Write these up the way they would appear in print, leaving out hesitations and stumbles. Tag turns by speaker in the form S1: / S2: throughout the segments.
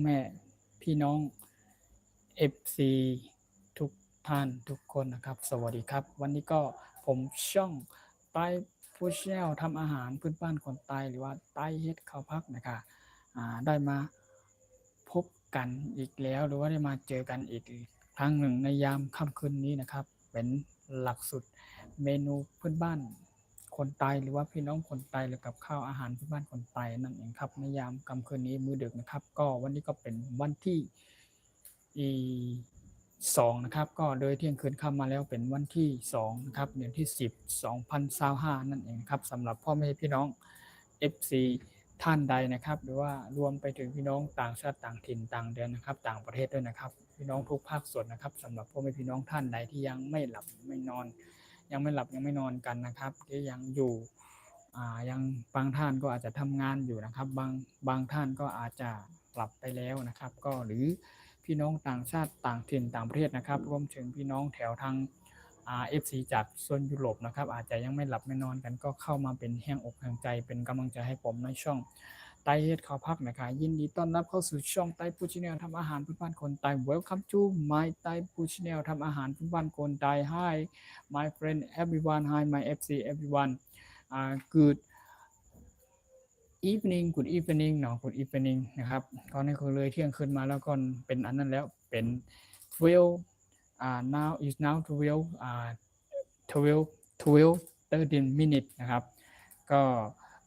S1: แม่พี่น้อง FC ทุกท่านทุกคนนะครับสวัสดีครับวันนี้ก็ผมช่องใต้ฟู้ดแนลทำอาหารพื้นบ้านคนใต้หรือว่าใต้เฮ็ดข้าวพักนะครับได้มาพบกันอีกแล้วหรือว่าได้มาเจอกันอีกครั้งหนึ่งในยามค่ำคืนนี้นะครับเป็นหลักสูตรเมนูพื้นบ้านคนใต้หรือว่าพี่น้องคนใต้หรือกับข้าวอาหารพื้นบ้านคนใต้นั่นเองครับในยามค่ำคืนนี้มื้อดึกนะครับก็วันนี้ก็เป็นวันที่2นะครับก็โดยเที่ยงคืนค่ำมาแล้วเป็นวันที่2นะครับเดือนที่10 2025นั่นเองครับสำหรับพ่อแม่พี่น้อง FC ท่านใดนะครับหรือว่ารวมไปถึงพี่น้องต่างชาติต่างถิ่นต่างแดนนะครับต่างประเทศด้วยนะครับพี่น้องทุกภาคส่วนนะครับสำหรับพ่อแม่พี่น้องท่านใดที่ยังไม่หลับไม่นอนยังไม่หลับยังไม่นอนกันนะครับที่ยังอยู่ยังบางท่านก็อาจจะทำงานอยู่นะครับบางท่านก็อาจจะหลับไปแล้วนะครับก็หรือพี่น้องต่างชาติต่างถิ่นต่างประเทศนะครับรวมถึงพี่น้องแถวทางFC จากโซนยุโรปนะครับอาจจะยังไม่หลับไม่นอนกันก็เข้ามาเป็นแห้งอกแห่งใจเป็นกำลังใจให้ผมในช่องไต้เฮ็ดข้าวพักนะครับยินดีต้อนรับเข้าสู่ช่องไต้ปูชิเนลทำอาหารพื้นบ้านคนไต้ Welcome to my Thai Food Channel ทำอาหารพื้นบ้านคนไต้ Hi my friend everyone Hi my FC everyone good good evening เนาะ good evening นะครับก็นี่คือเลยเที่ยงคืนมาแล้วก็เป็นอันนั้นแล้วเป็น12now is now 12 13 minutes นะครับก็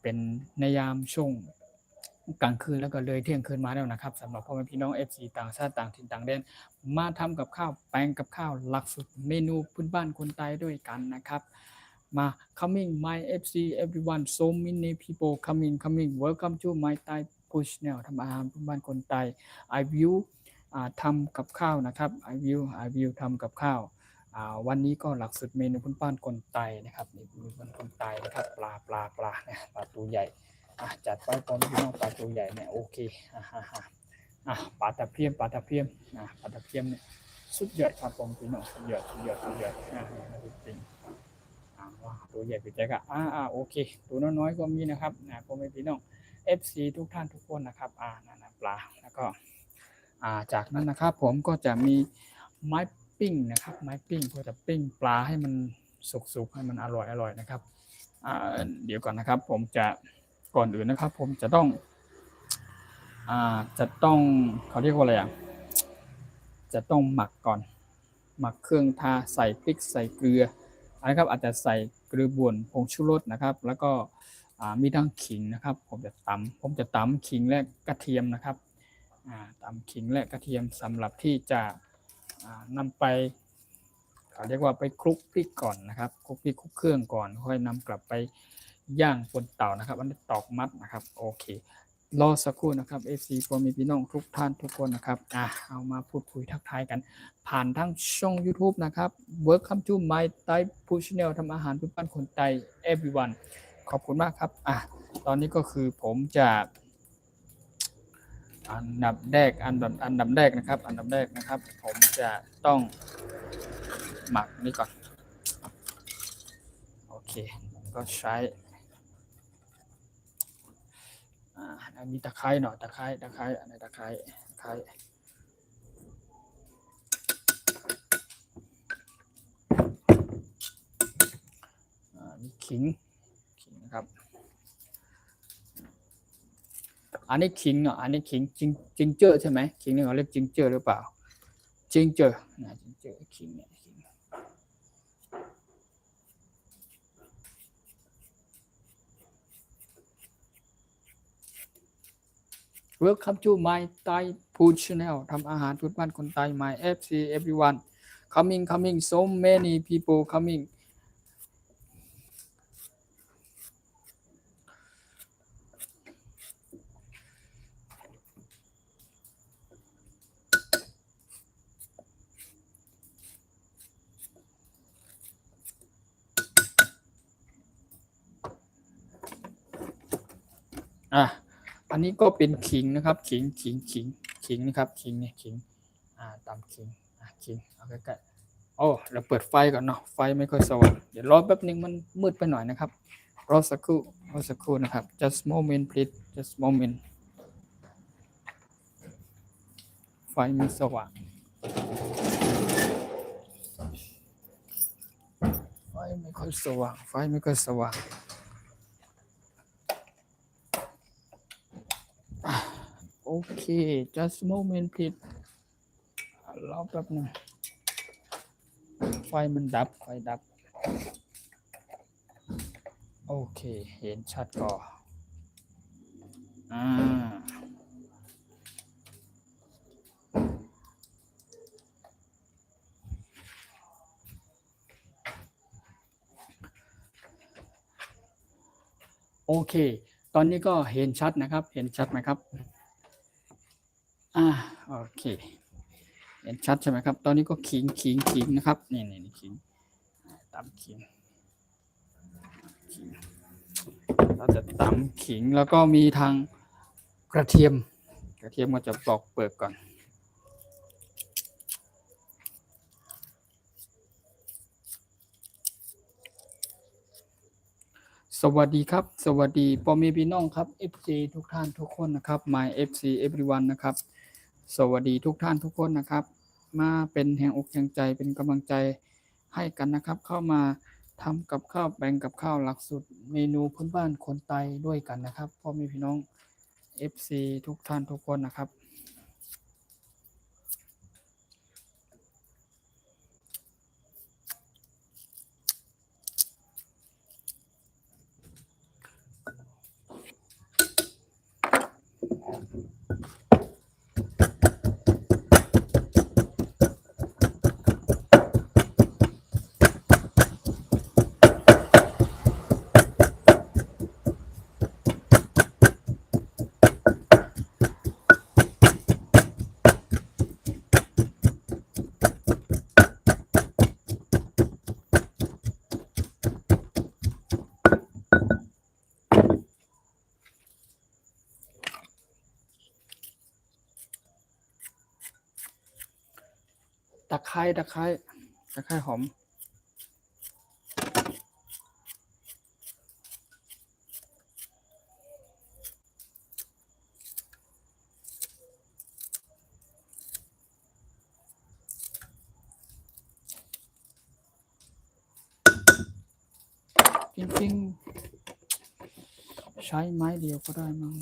S1: เป็นในยามช่วงกลางคืนแล้วก็เลยเที่ยงคืนมาแล้วนะครับสำหรับพ่อแม่พี่น้อง FC ต่างชาติต่างถิ่นต่างแดนมาทำกับข้าวแปลงกับข้าวหลักสูตรเมนูพื้นบ้านคนใต้ด้วยกันนะครับมา coming my FC everyone so many people coming welcome to my Thai Food Channel ทำอาหารพื้นบ้านคนใต้ I will ทำกับข้าวนะครับ I will ทำกับข้าววันนี้ก็หลักสูตรเมนูพื้นบ้านคนใต้นะครับนี่เมนูพื้นบ้านคนใต้นะครับปลาเนี่ยปลาตัวใหญ่จัดไปพร้อมพี่น้องปลาตัวใหญ่เนี่ยโอเคปลาตะเพียมปลาตะเพียมเนี่ยสุดยอดครับผมพี่น้องสุดยอดจริงว้าตัวใหญ่ไปใจก็โอเคตัวน้อยๆก็มีนะครับผมเป็นพี่น้อง FC ทุกท่านทุกคนนะครับนั่นปลาแล้วก็จากนั้นนะครับผมก็จะมีไม้ปิ้งนะครับไม้ปิ้งเพื่อจะปิ้งปลาให้มันสุกๆให้มันอร่อยนะครับเดี๋ยวก่อนนะครับผมจะก่อนอื่นนะครับผมจะต้องเขาเรียกว่าอะไรจะต้องหมักก่อนหมักเครื่องทาใส่พริกใส่เกลือนะครับอาจจะใส่เกลือป่นผงชูรสนะครับแล้วก็มีทั้งขิงนะครับผมจะตำขิงและกระเทียมนะครับตำขิงและกระเทียมสำหรับที่จะนำไปเขาเรียกว่าไปคลุกพริกก่อนนะครับคลุกพริกคลุกเครื่องก่อนค่อยนำกลับไปย่างบนเตานะครับอันนี้ตอกมัดนะครับโอเครอสักครู่นะครับ FC พอมีพี่น้องทุกท่านทุกคนนะครับเอามาพูดคุยทักทายกันผ่านทั้งช่อง YouTube นะครับ Welcome to my Thai Food Channel ทำอาหารพื้นบ้านคนไทย everyone ขอบคุณมากครับตอนนี้ก็คือผมจะอันดับแรกนะครับผมจะต้องหมักนี่ก่อนโอเคก็ใช้มีตะไคร้หน่อยตะไคร้อะไรตะไคร้มีขิงนะครับอันนี้ขิงอันนี้ขิงจิงเจอร์ใช่ไหมขิงนี่เขาเรียกจิงเจอร์หรือเปล่าจิงเจอร์ขิงเนี่ยWelcome to my Thai Food Channel ทำอาหารพื้นบ้านคนไทย my FC everyone coming so many people comingอันนี้ก็เป็นขิงนะครับขิงนะครับขิงเนี่ยขิงตำขิงเอาใกล้ๆเราเปิดไฟก่อนเนาะไฟไม่ค่อยสว่างเดี๋ยวรอแป๊บนึงมันมืดไปหน่อยนะครับรอสักครู่นะครับ just moment please just moment ไฟไม่สว่างไฟไม่ค่อยสว่างโอเค just moment please รอแป๊บนึงไฟมันดับโอเคเห็นชัดก่อนโอเคตอนนี้ก็เห็นชัดนะครับเห็นชัดไหมครับโอเคเห็นชัดใช่ไหมครับตอนนี้ก็ขิงนะครับนี่ขิงตำขิงเราจะตำขิงแล้วก็มีทางกระเทียมก็จะปอกเปลือกก่อนสวัสดีครับสวัสดีพ่อแม่พี่น้องครับ FC ทุกท่านทุกคนนะครับ My FC everyone นะครับสวัสดีทุกท่านทุกคนนะครับมาเป็นแห่งอกแห่งใจเป็นกำลังใจให้กันนะครับเข้ามาทำกับข้าวแบ่งกับข้าวหลักสูตรเมนูพื้นบ้านคนไทยด้วยกันนะครับพ่อแม่พี่น้อง FC ทุกท่านทุกคนนะครับตะไคร้หอมจริงๆใช้ไม้เดียวก็ได้มั้ง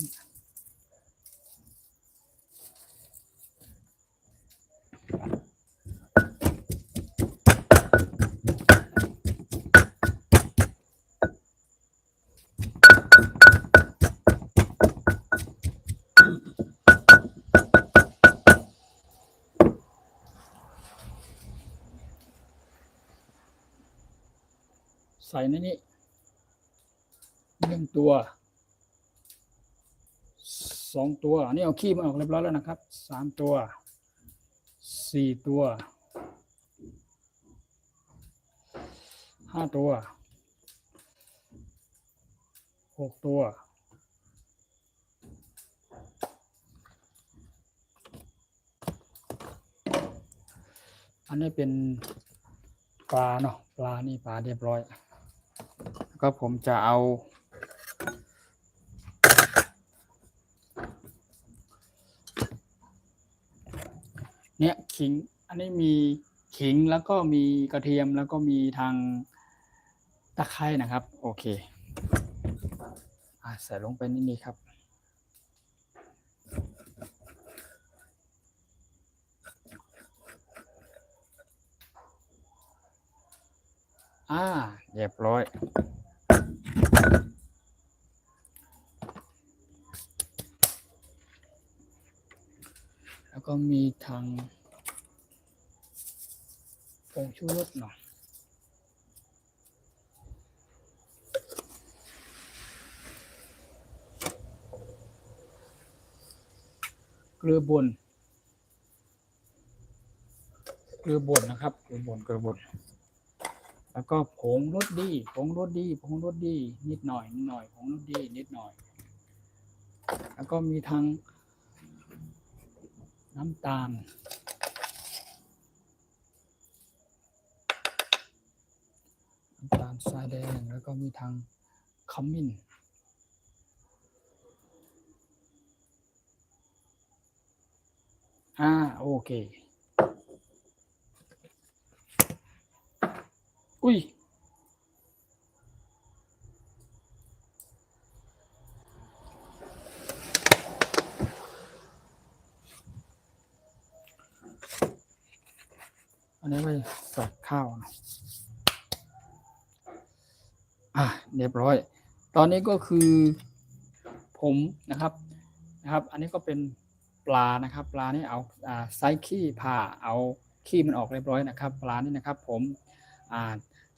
S1: ใส่ในนี้1 ตัว2 ตัวอันนี้เอาขี้มันออกเรียบร้อยแล้วนะครับ3 ตัว4 ตัว5 ตัว6 ตัวอันนี้เป็นปลาเนาะปลานี่ปลาเรียบร้อยก็ผมจะเอาเนี่ยขิงอันนี้มีขิงแล้วก็มีกระเทียมแล้วก็มีทางตะไคร้นะครับโอเคใส่ลงไปนี่ครับเรียบร้อยแล้วก็มีทางผงชูรสหน่อยเกลือบนนะครับเกลือบนแล้วก็ผงรสดีนิดหน่อยผงรสดีนิดหน่อยแล้วก็มีทางน้ำตาลทรายแดงแล้วก็มีทางขมิ้น โอเคอุ้ยอันนี้ไปใส่ข้าวนะเรียบร้อยตอนนี้ก็คือผมนะครับอันนี้ก็เป็นปลานะครับปลานี่เอาไซขี้ผ่าเอาขี้มันออกเรียบร้อยนะครับปลานี่นะครับผม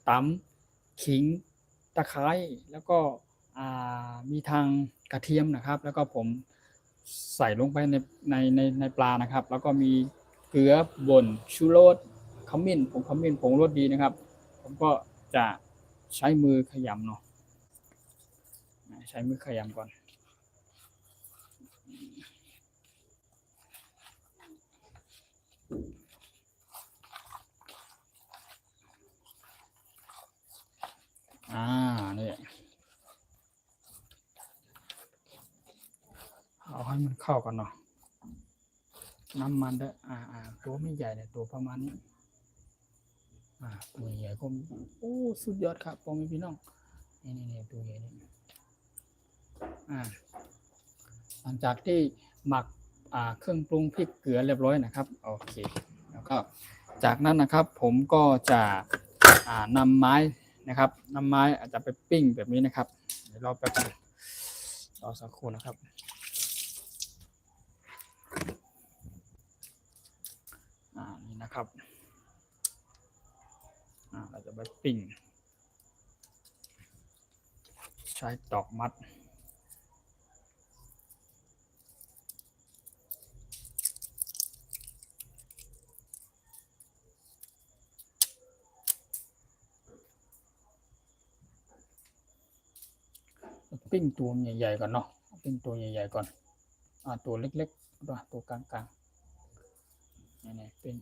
S1: ตำขิงตะไคร้แล้วก็มีทางกระเทียมนะครับแล้วก็ผมใส่ลงไปในปลานะครับแล้วก็มีเกลือป่นชูรสขมิ้นผงรสดีนะครับผมก็จะใช้มือขยำเนาะใช้มือขยำก่อนนี่เอาให้มันเข้ากันเนาะน้ำมันด้วยตัวไม่ใหญ่เลยตัวประมาณนี้ตัวใหญ่ก็สุดยอดครับพ่อแม่พี่น้องนี่ตัวใหญ่นี่หลังจากที่หมักเครื่องปรุงพริกเกลือเรียบร้อยนะครับโอเคแล้วก็จากนั้นนะครับผมก็จะนำไม้นะครับนำไม้อาจจะไปปิ้งแบบนี้นะครับเดี๋ยวรอแป๊บนึงรอสักครู่นะครับนี่นะครับเราจะไปปิ้งใช้ตอกมัดปิ้งตัวใหญ่ๆก่อนเนาะปิ้งตัวใหญ่ๆก่อนตัวเล็กๆตัวกลางๆนี่ปิ้ง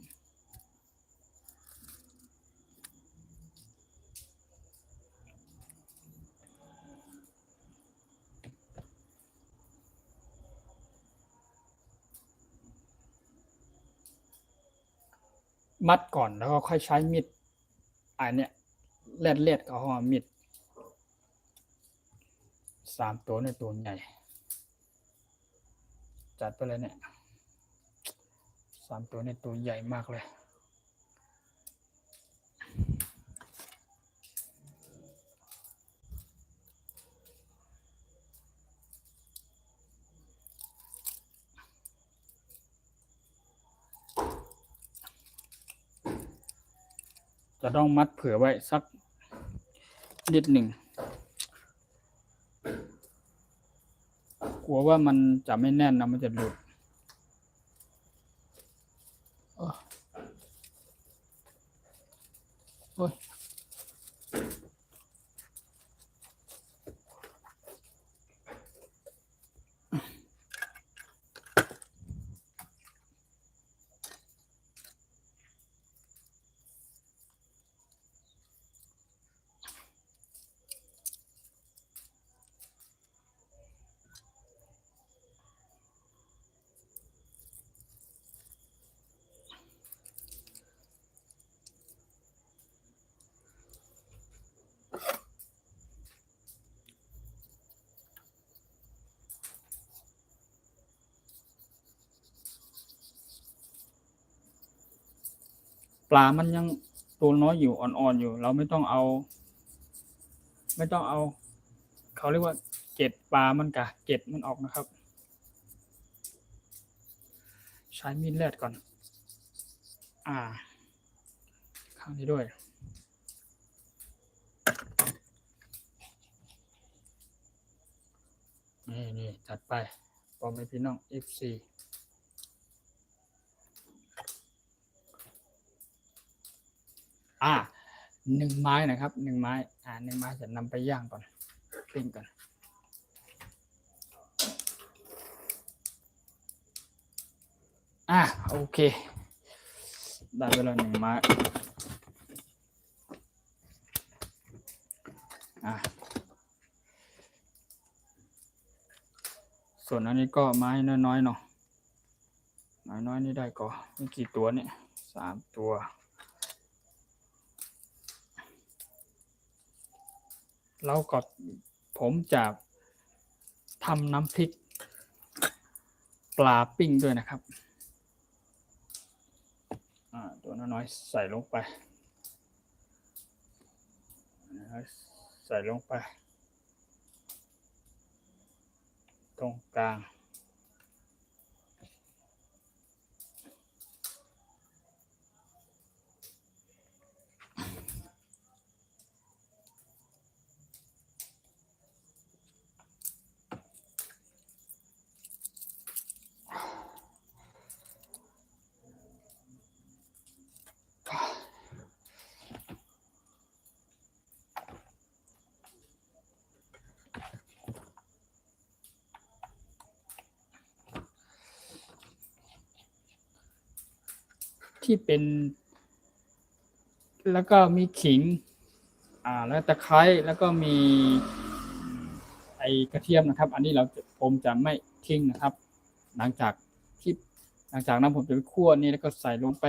S1: มัดก่อนแล้วก็ค่อยใช้มีดเนี่ยเล็ดๆกับห่อมีด3ตัวในตัวใหญ่จัดไปเลยเนี่ย3ตัวในตัวใหญ่มากเลยจะต้องมัดเผื่อไว้สักนิดหนึ่งกลัวว่ามันจะไม่แน่นนะมันจะหลุดโอ้ยปลามันยังตัวน้อยอยู่อ่อนๆอยู่เราไม่ต้องเอาเขาเรียกว่าเกล็ดปลามันกะเกล็ดมันออกนะครับใช้มีดแลดก่อนข้างนี้ด้วยนี่จัดไปพ่อแม่พี่น้อง FC 1 ไม้นะครับ1 ไม้1 ไม้จะนำไปย่างก่อนปิ้งก่อนโอเคได้เวลา1 ไม้ส่วนอันนี้ก็ไม้น้อยๆเนาะ น้อยๆนี่ได้ก่อนมีกี่ตัวเนี่ย3 ตัวแล้วก็ผมจะทำน้ำพริกปลาปิ้งด้วยนะครับตัวน้อยๆใส่ลงไปตรงกลางที่เป็นแล้วก็มีขิงแล้วตะไคร้แล้วก็มีไอกระเทียมนะครับอันนี้ผมจะไม่ทิ้งนะครับหลังจากนั้นผมจะไปคั่วนี่แล้วก็ใส่ลงไป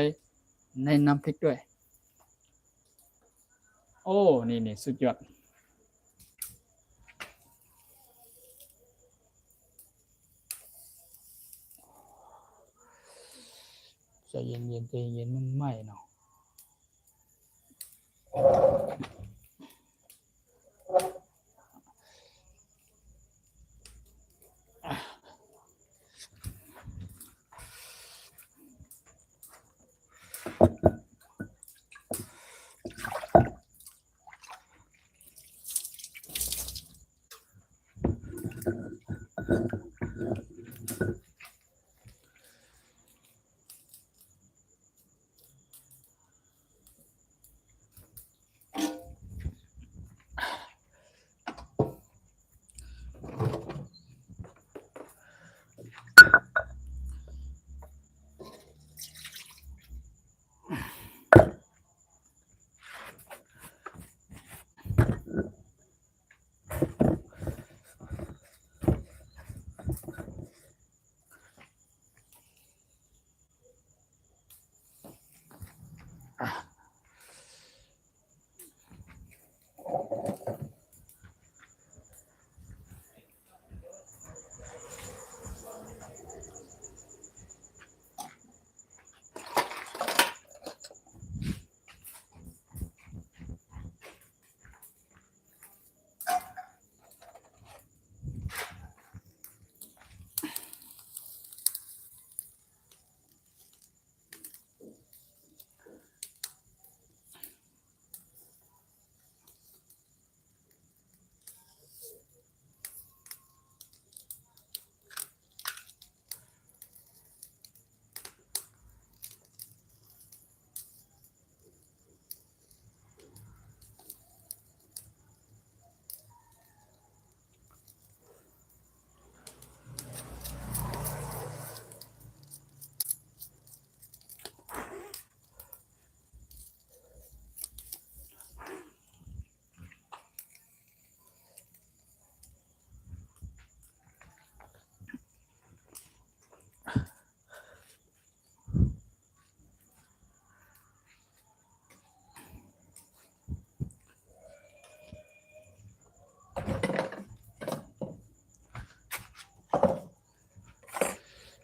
S1: ในน้ำพริกด้วยโอ้นี่สุดยอดใจเย็นมันไหม้เนาะ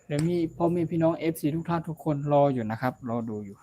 S1: เดี๋ยวมีพ่อแม่พี่น้อง FC ทุกท่านทุกคนรออยู่นะครับรอดูอยู่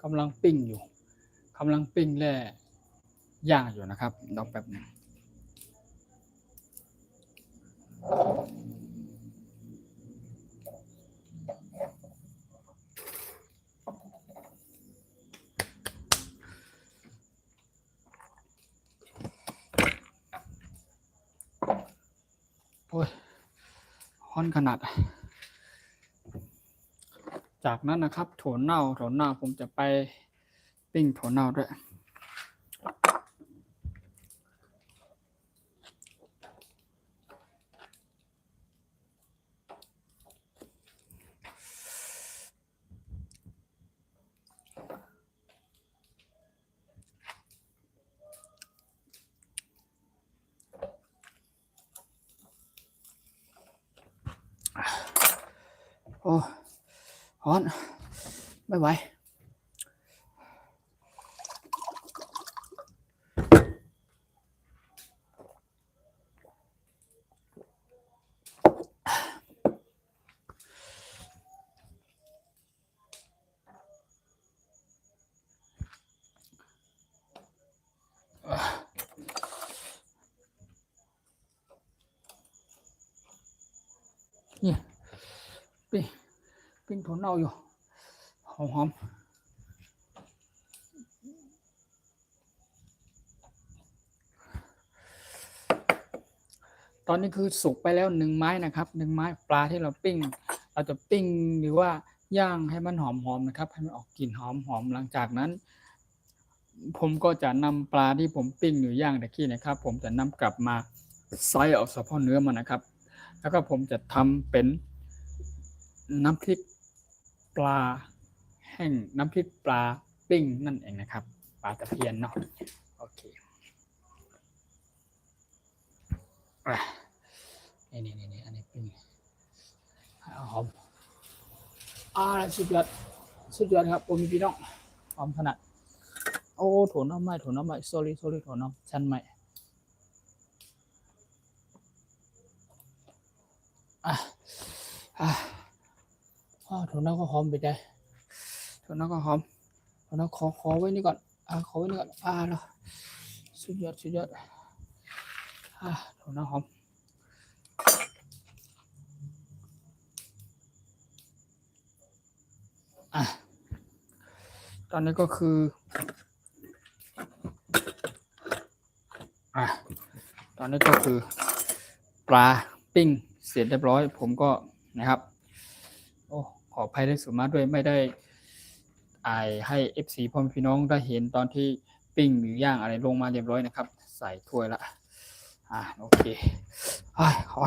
S1: กำลังปิ้งอยู่กำลังปิ้งแล่ย่างอยู่นะครับรอแป๊บหนึงโอ้ยฮ้อนขนาด จากนั้นนะครับถั่วเน่าผมจะไปปิ้งถั่วเน่าด้วยโอ้ฮ้อนไม่ไหวนี่ปิ้งถั่วเน่าอยู่หอมตอนนี้คือสุกไปแล้ว1ไม้นะครับ1ไม้ปลาที่เราปิ้งเราจะปิ้งหรือว่าย่างให้มันหอมๆนะครับให้มันออกกลิ่นหอมหลังจากนั้นผมก็จะนำปลาที่ผมปิ้งหรือย่างตะกี้นะครับผมจะนำกลับมาไซซ์เอาเฉพาะเนื้อมันนะครับแล้วก็ผมจะทำเป็นน้ำพริกปลาแห้งน้ำพริกปลาปิ้งนั่นเองนะครับปลาตะเพียนเนาะโอเคนี่อันนี้ปิ้งหอมสุดยอดครับผมมีพี่น้องหอมขนาดโอ้ถั่วน้ำไหม้sorry ถั่วน้ำชั้นไหม้ถั่วน้ำก็หอมไปได้ถั่วน้ำก็หอมถั่วน้ำขอไว้นี่ก่อนขอไว้นี่ก่อนแล้วสุดยอดถั่วน้ำหอมตอนนี้ก็คือตอนนี้ก็คือปลาปิ้งเสร็จเรียบร้อยผมก็นะครับขออภัยด้วยสุมาด้วยไม่ได้ให้ FC พ่อพี่น้องได้เห็นตอนที่ปิ้งหรือย่างอะไรลงมาเรียบร้อยนะครับใส่ถ้วยละโอเคฮ้อ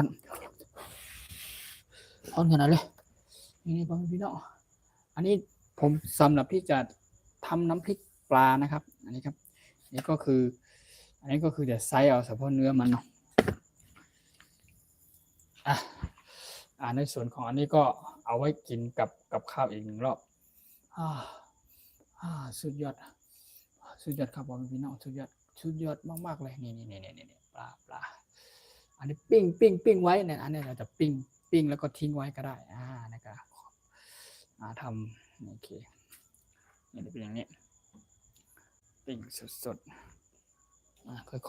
S1: นขนาดเลยนี่พ่อพี่น้องอันนี้ผมสำหรับที่จะทำน้ำพริกปลานะครับอันนี้ครับอันนี้ก็คือจะไซส์เอาเฉพาะเนื้อมันเนาะในส่วนของอันนี้ก็เอาไว้กินกับข้าวอีก1 รอบสุดยอดครับผมพี่น้องสุดยอดมากๆเลยนี่ปลาอันนี้ปิ้งไว้เนี่ยอันนี้เราจะปิ้งแล้วก็ทิ้งไว้ก็ได้นะครับทำโอเคนี่เป็นอย่างนี้ปิ้งสด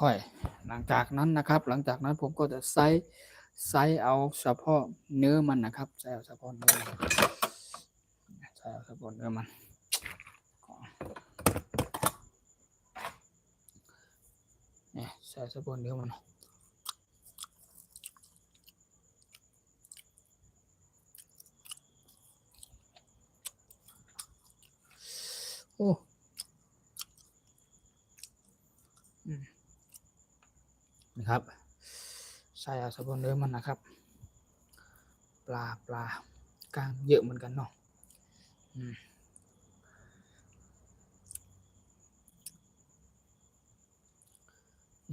S1: ค่อยๆหลังจากนั้นผมก็จะไซส์เอาเฉพาะเนื้อมันนะครับใส่เอาเฉพาะเนื้อมันเนี่ยใส่เฉพาะเนื้อมันนะครับใส่เอาเฉพาะเนื้อมันนะครับปลากลางเยอะเหมือนกันเนาะ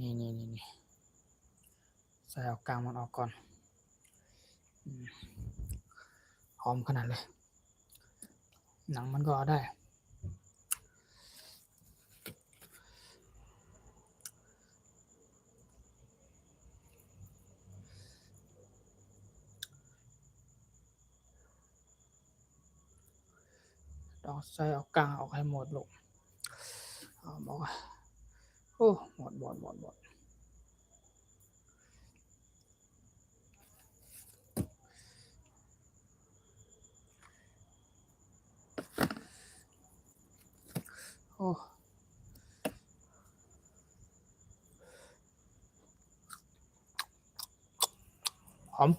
S1: นี่ใส่เอากลางมันออกก่อนหอมขนาดเลยหนังมันก็เอาได้ เอากลางออกให้หมดลูกบอกว่าโอ้หมดโอ้หอม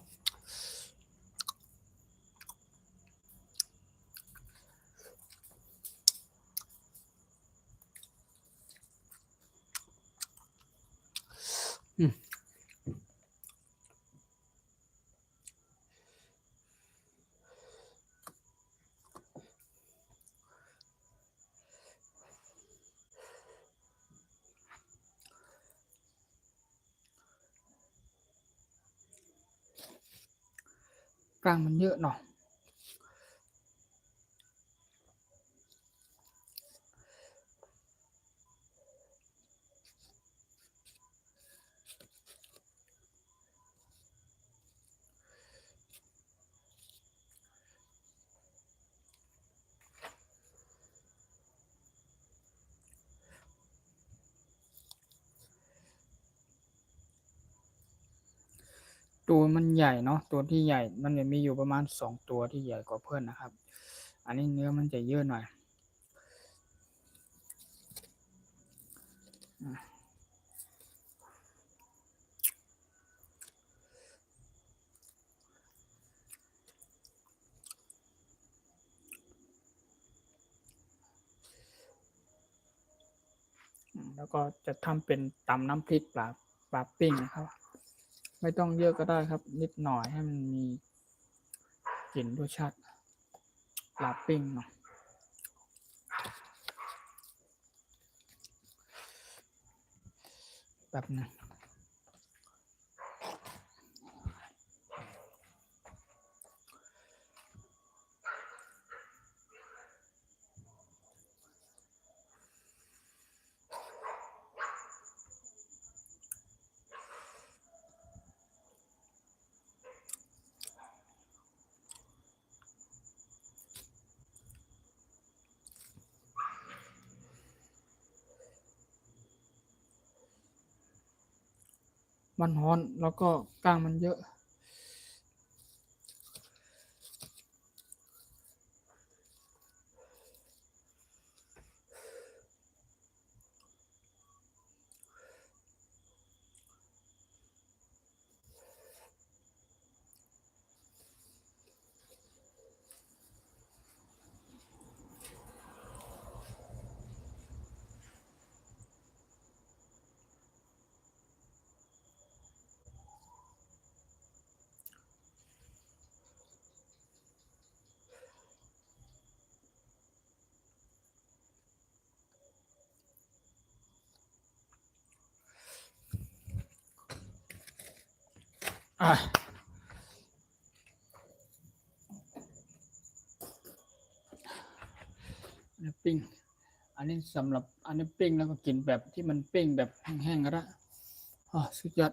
S1: กลางมันเยอะเนาะตัวมันใหญ่เนาะตัวที่ใหญ่มันจะมีอยู่ประมาณ2ตัวที่ใหญ่กว่าเพื่อนนะครับอันนี้เนื้อมันจะเยอะหน่อยแล้วก็จะทำเป็นตำน้ำพริกปลาปิ้งนะครับไม่ต้องเยอะก็ได้ครับนิดหน่อยให้มันมีกลิ่นรสชาติปลาปิ้งเนาะแบบนึงมันร้อนแล้วก็กลางมันเยอะอ่ะปิ้งอันนี้สำหรับอันนี้ปิ้งแล้วก็กินแบบที่มันปิ้งแบบแห้งๆก็ได้สุดยอด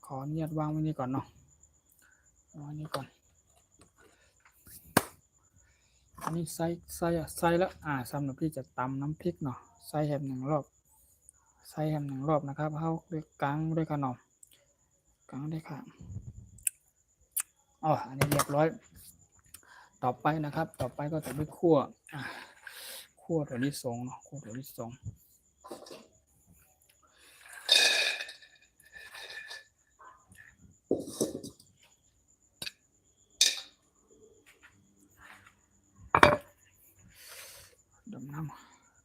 S1: ขออนุญาตวางไว้นี่ก่อนเนาะวางนี่ก่อนอันนี้ใส่แล้วสำหรับที่จะตำน้ำพริกเนาะใส่แฮม1 รอบใส่แฮม1 รอบนะครับเข้าด้วยกลางด้วยขนมกลางด้วยค่ะอันนี้เรียบร้อยต่อไปนะครับต่อไปก็จะไปคั่วถั่วลิสงเนาะคั่วถั่วลิสงดำน้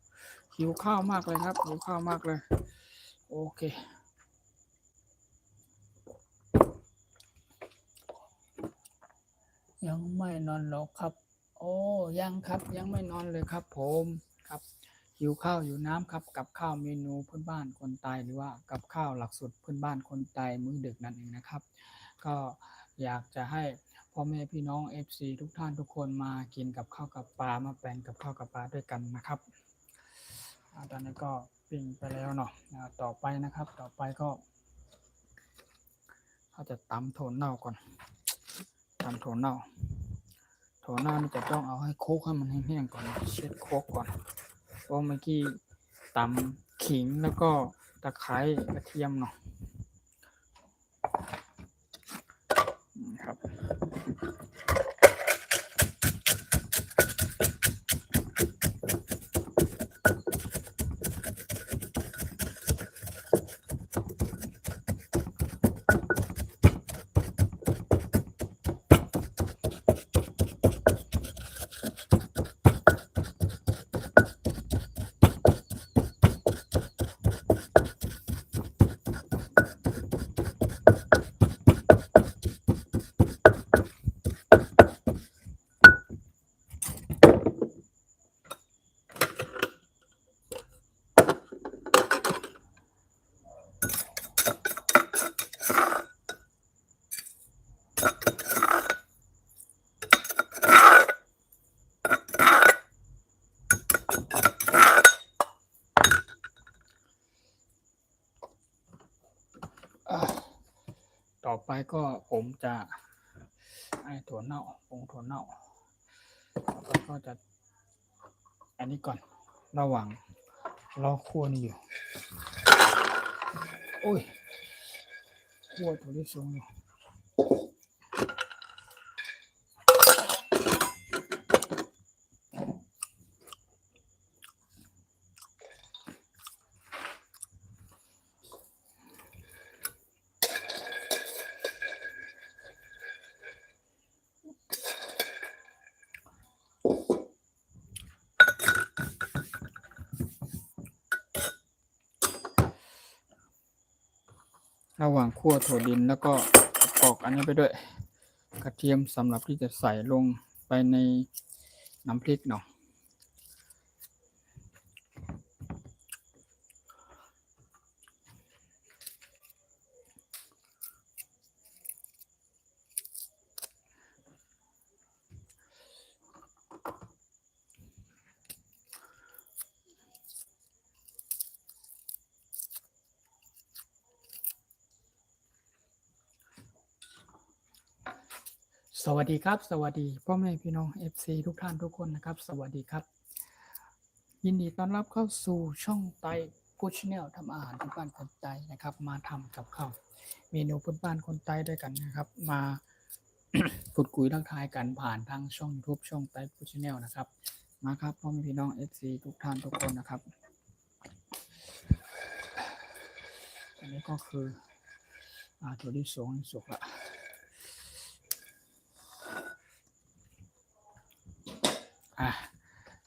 S1: ำหิวข้าวมากเลยครับหิวข้าวมากเลยโอเคยังไม่นอนหรอกครับยังครับยังไม่นอนเลยครับผมครับหิวข้าวหิวน้ำครับกับข้าวเมนูพื้นบ้านคนไทยหรือว่ากับข้าวหลักสูตรพื้นบ้านคนไทยมื้อดึกนั่นเองนะครับก็อยากจะให้พ่อแม่พี่น้อง FC ทุกท่านทุกคนมากินกับข้าวกับปลามาแปลงกับข้าวกับปลาด้วยกันนะครับตอนนี้ก็ปิ้งไปแล้วเนาะต่อไปนะครับต่อไปก็เขาจะตำโถนเน่าก่อนตำโถนเน่า ถั่วเน่านี่จะต้องเอาให้โคกให้มันแห้งๆก่อนเช็ดโคกก่อนเพราะเมื่อกี้ตำขิงแล้วก็ตะไคร้กระเทียมเนาะครับต่อไปก็ผมจะถั่วเน่าผงถั่วเน่าแล้วก็จะอันนี้ก่อนระหว่างรอคั่วนี่อยู่โอ้ยคั่วถั่วลิสงอยู่ระหว่างคั่วถั่วดินแล้วก็ปอกอันนี้ไปด้วยกระเทียมสำหรับที่จะใส่ลงไปในน้ำพริกเนาะสวัสดีครับสวัสดีพ่อแม่พี่น้อง FC ทุกท่านทุกคนนะครับสวัสดีครับยินดีต้อนรับเข้าสู่ช่องไตฟู้ดชาแนลทำอาหารพื้นบ้านคนไตนะครับมาทำกับข้าวเมนูพื้นบ้านคนไตด้วยกันนะครับมา พูดคุยทักทายกันผ่านทางช่อง YouTube ช่องไตฟู้ดชาแนลนะครับมาครับพ่อแม่พี่น้อง FC ทุกท่านทุกคนนะครับอันนี้ก็คือถั่วลิสงสุกละ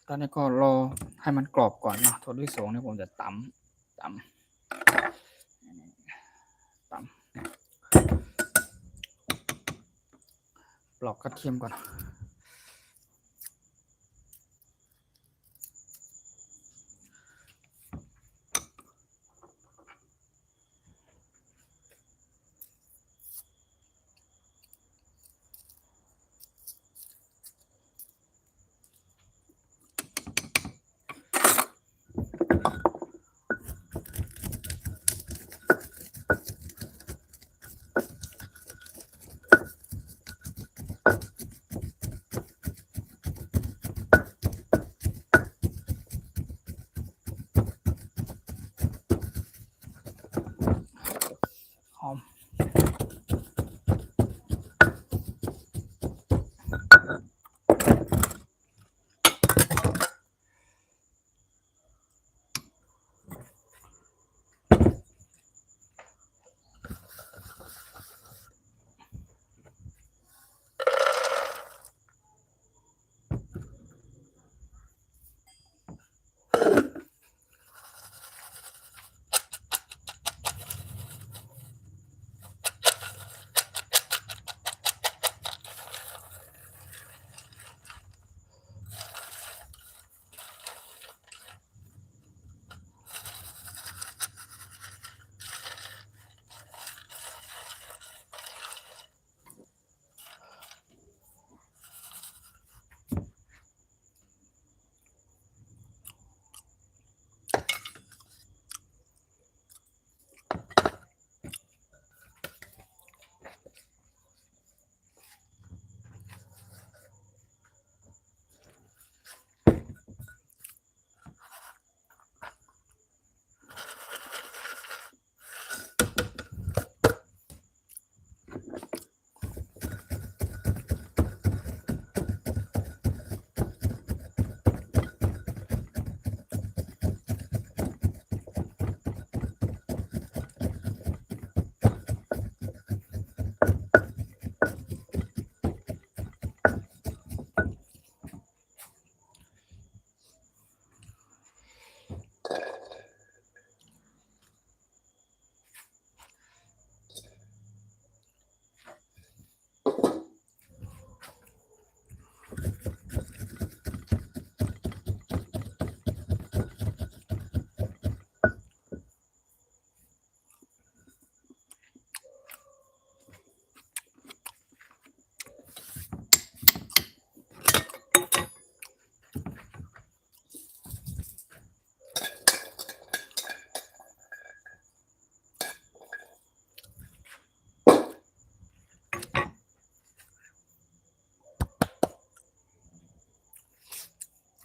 S1: ตอนนี้ก็รอให้มันกรอบก่อนเนาะถั่วลิสงนี่ผมจะตำปลอกกระเทียมก่อน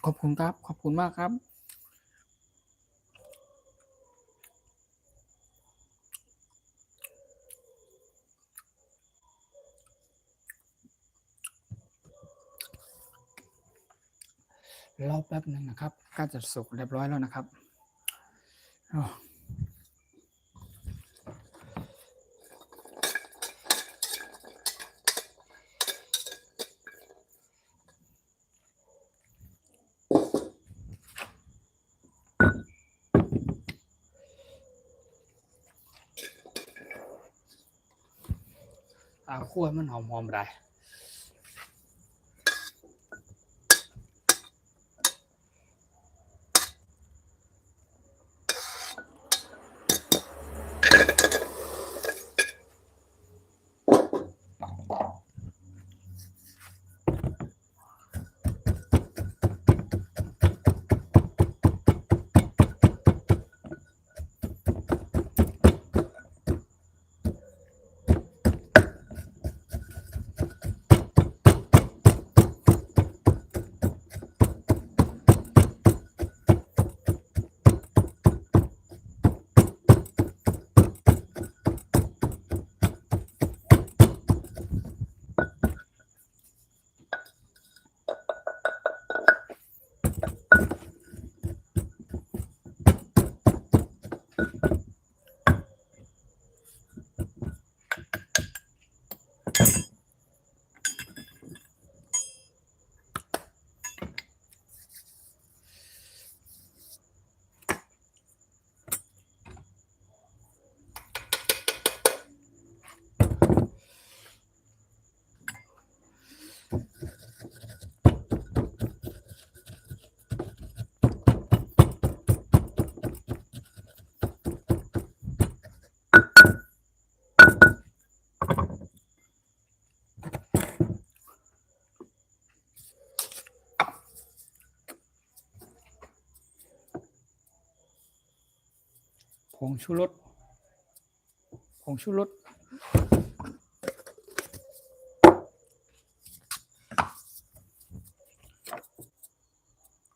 S1: ขอบคุณครับขอบคุณมากครับรอแป๊บหนึ่งนะครับก็จะสุกเรียบร้อยแล้วนะครับคั่วมันหอมๆได้ผงชูรสผงชูรส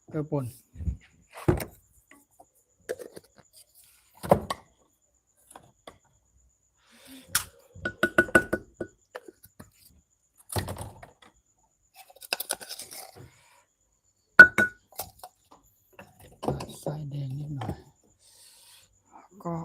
S1: เกลือป่นใส่แดงนิดหน่อยก็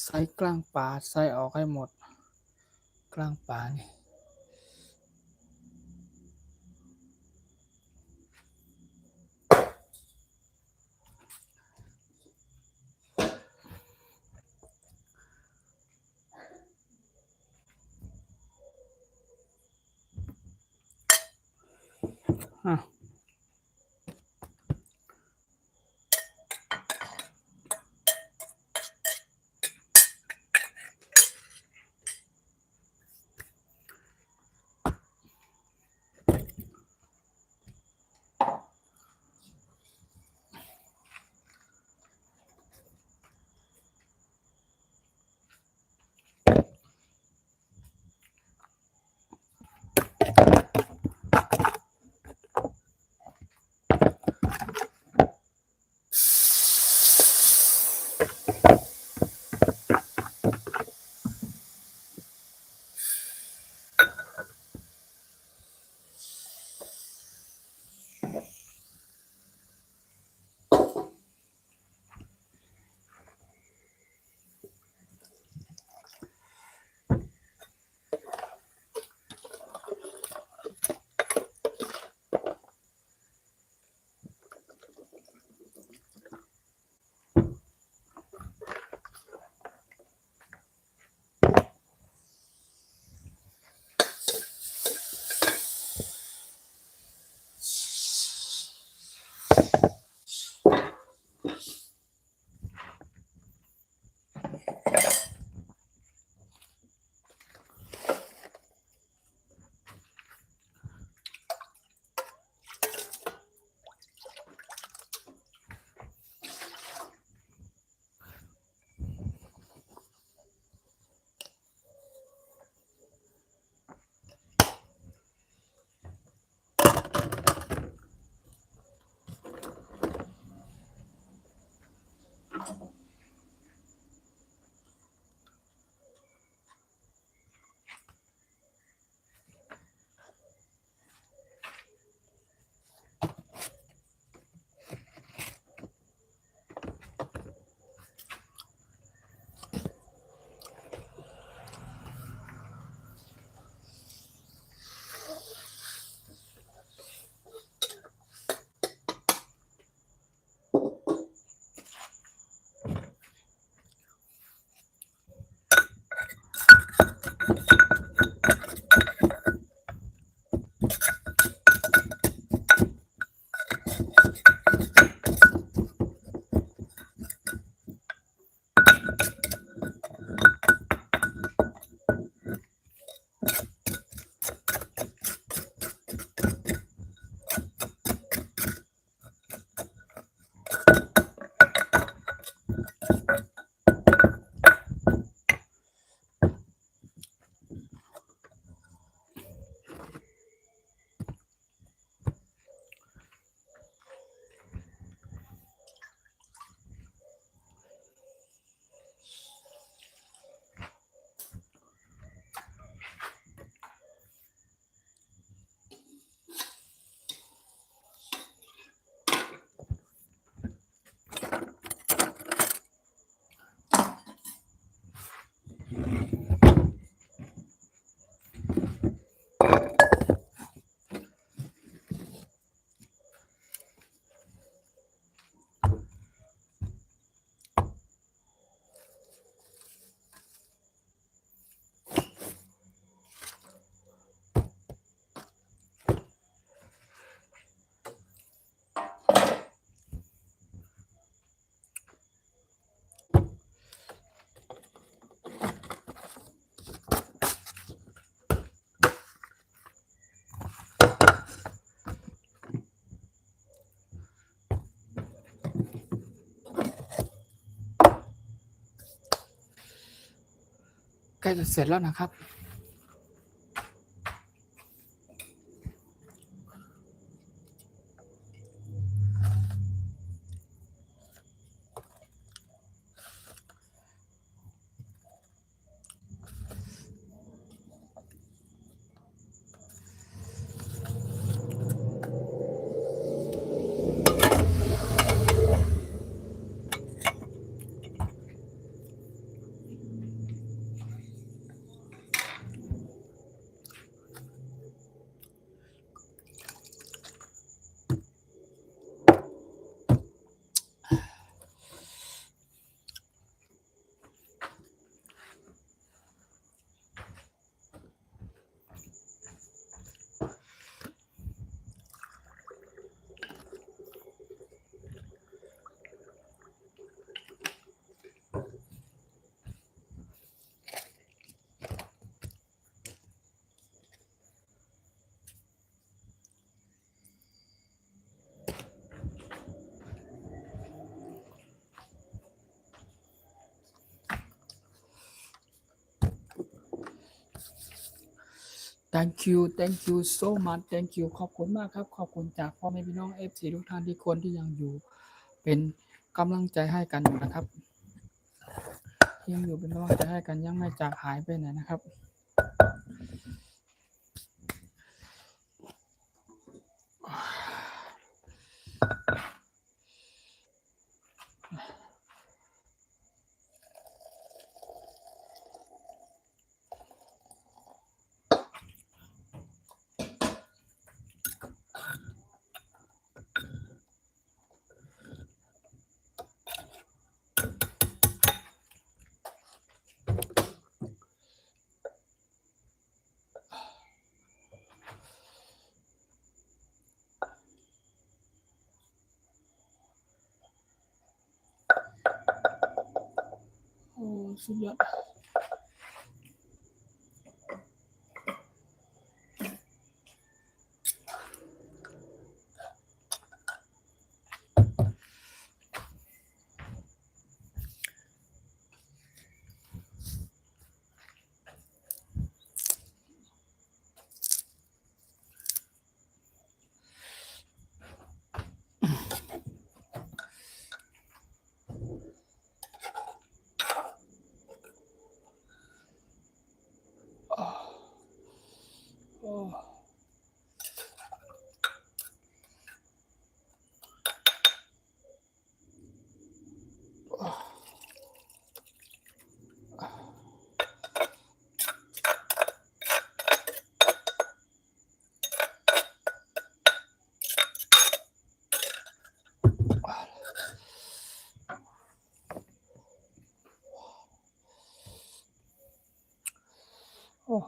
S1: ใส่กลางปลาใส่ออกให้หมดกลางปลานี่ ใกล้จะเสร็จแล้วนะครับthank you so much thank you ขอบคุณมากครับขอบคุณจากพ่อแม่พี่น้อง FC ทุกท่านที่คนที่ยังอยู่เป็นกำลังใจให้กันอยู่นะครับยังอยู่เป็นกำลังใจให้กันยังไม่จากหายไปไหนนะครับโอ้สุดยอดโอ้โอ้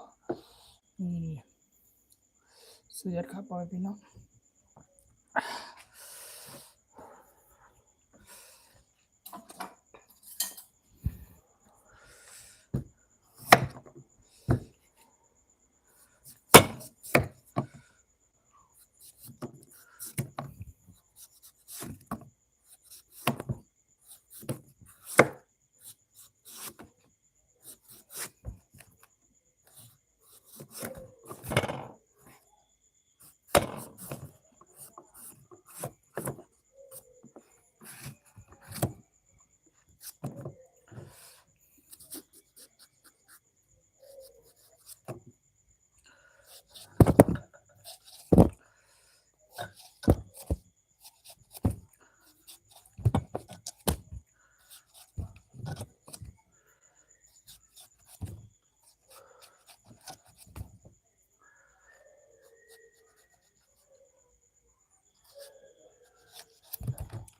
S1: นี่สุดยอดครับพ่อแม่พี่น้อง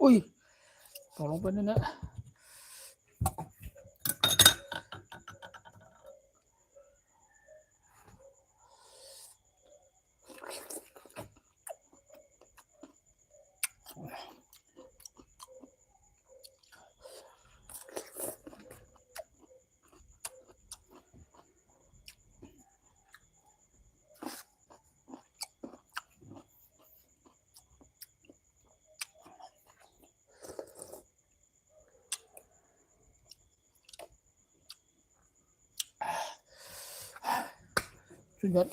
S1: อุ้ยตกลงไปนั่นนะ สุดยอด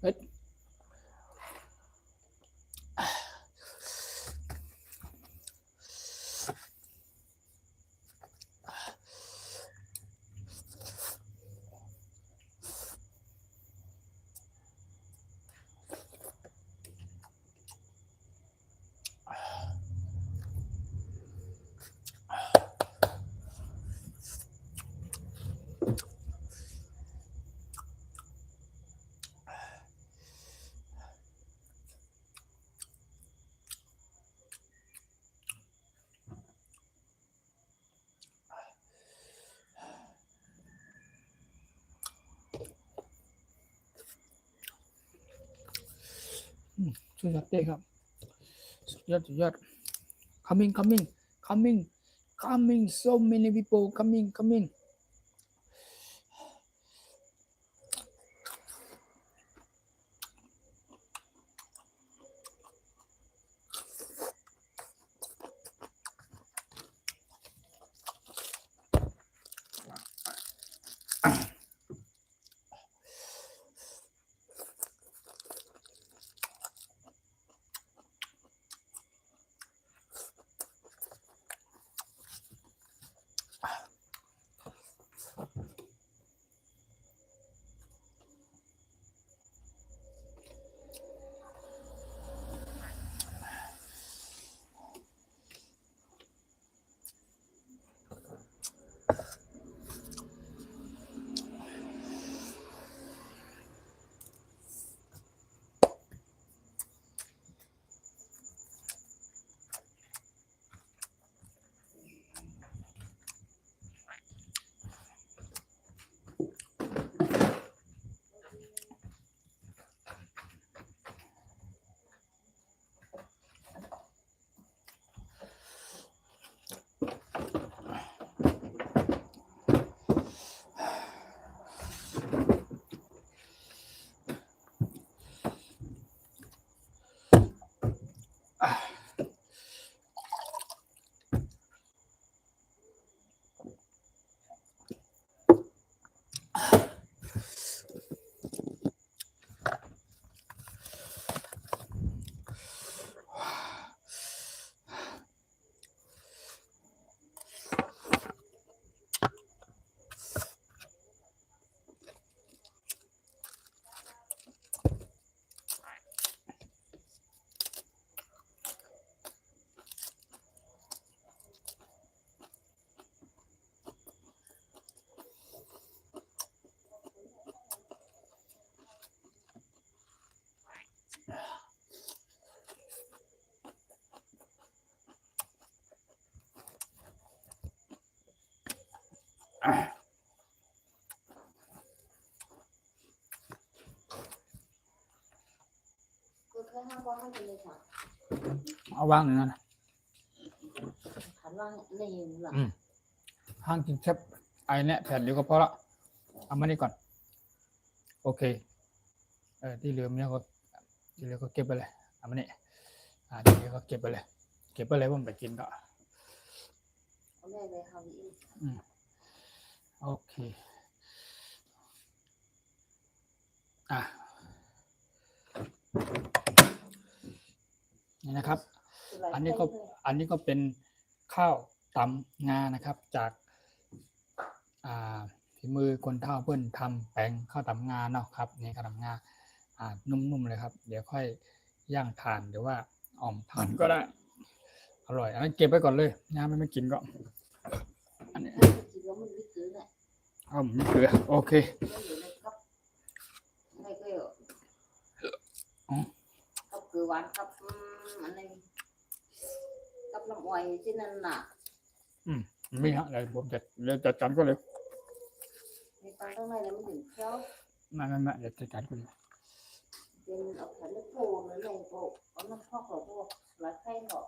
S1: เฮ้ยสุดยอดเต้ครับสุดยอด coming so many people comingเอาวางอย่างนั้นห้างกินแค่ไอเนี่ยแผ่นเดียวก็พอละเอามานี่ก่อนโอเคที่เหลือเนี่ยก็เก็บไปเลยเอามานี่ที่เหลือก็เก็บไปเลยว่ามันไปกินก็โอเคนี่นะครับอันนี้ก็เป็นข้าวตำงานะครับจากฝีมือคนเฒ่าเพิ่นทำแป้งข้าวตำงาเนาะครับนี่ข้าวตำงานุ่มๆเลยครับเดี๋ยวค่อยย่างทานหรือว่าอ่อมทานก็ได้อร่อยอันนั้นเก็บไว้ก่อนเลยงาไม่กินก็อันนี้ไม่เกลือโอเค
S2: กับเกลือหวานกับอะไรกับน้ำอ้อยที่นั่นน่ะ
S1: ไม่ฮะเดี๋ยวผมจัดการก็เลย
S2: ในตอนข้างในแล้วมันถึงเคี้ยว
S1: ไม่เดี๋ยวจัดการก็เลย
S2: เ เป็นเอาแขนโผล่เลยลงโผล่เอาน้ำพอกเขาพวกหลายไข่หรอก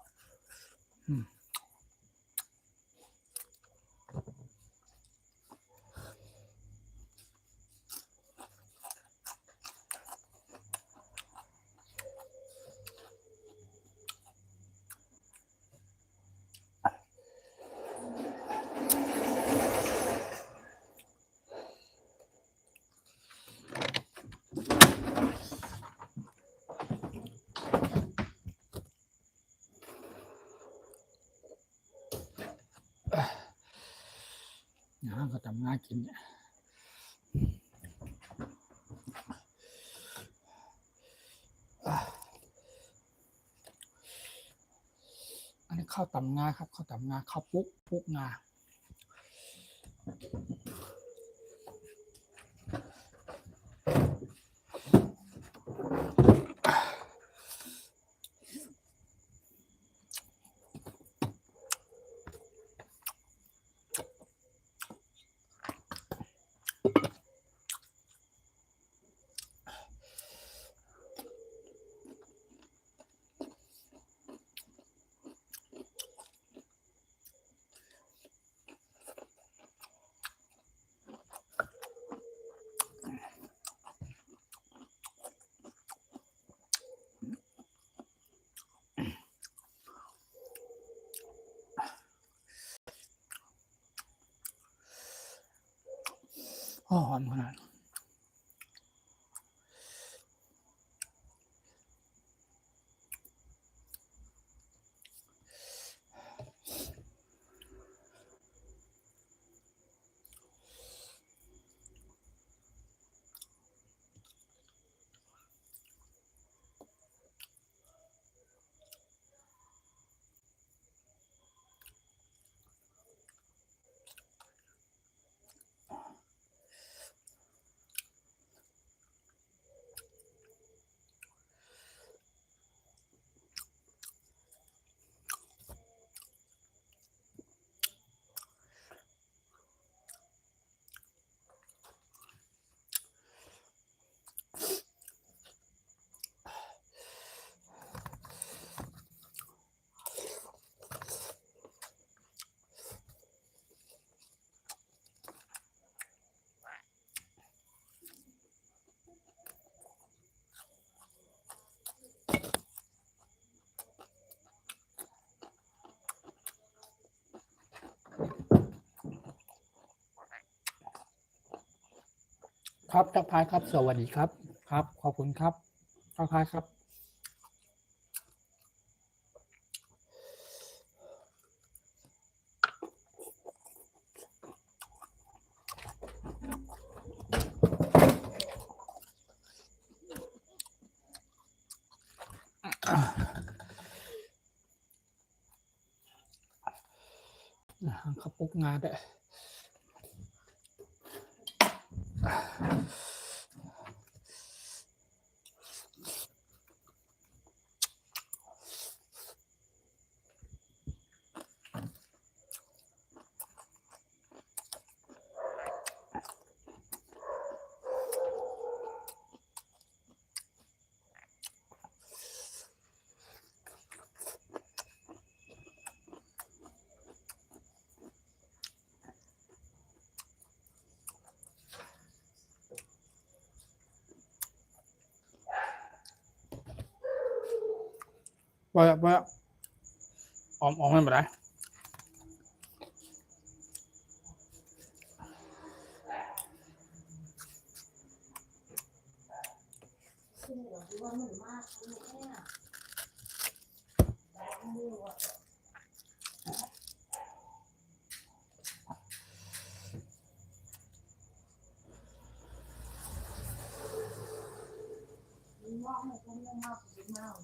S1: ก็ทำงานกินเนี่ยอันนี้ข้าวตำงาครับข้าวตำงาข้าวปุ๊กงาหอมขนาดครับทักทายครับสวัสดีครับครับขอบคุณครับทักทายครับข้าวปุ๊กงาด้วยว่าออมไม่เป็นไร
S2: ซึ่งเราคิดว่ามันมากเนี่ยมากมันก็ไม่มากไม่มาก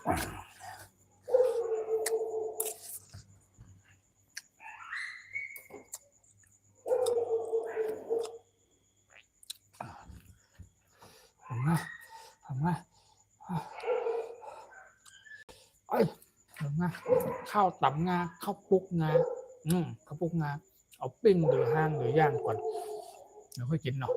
S1: ผมว่าไอ้ผมว่าข้าวตับงาข้าวปุกงาข้าวปุกงาเอาปิ้งหรือห้างหรือย่างก่อนเดี๋ยวค่อยกินเนาะ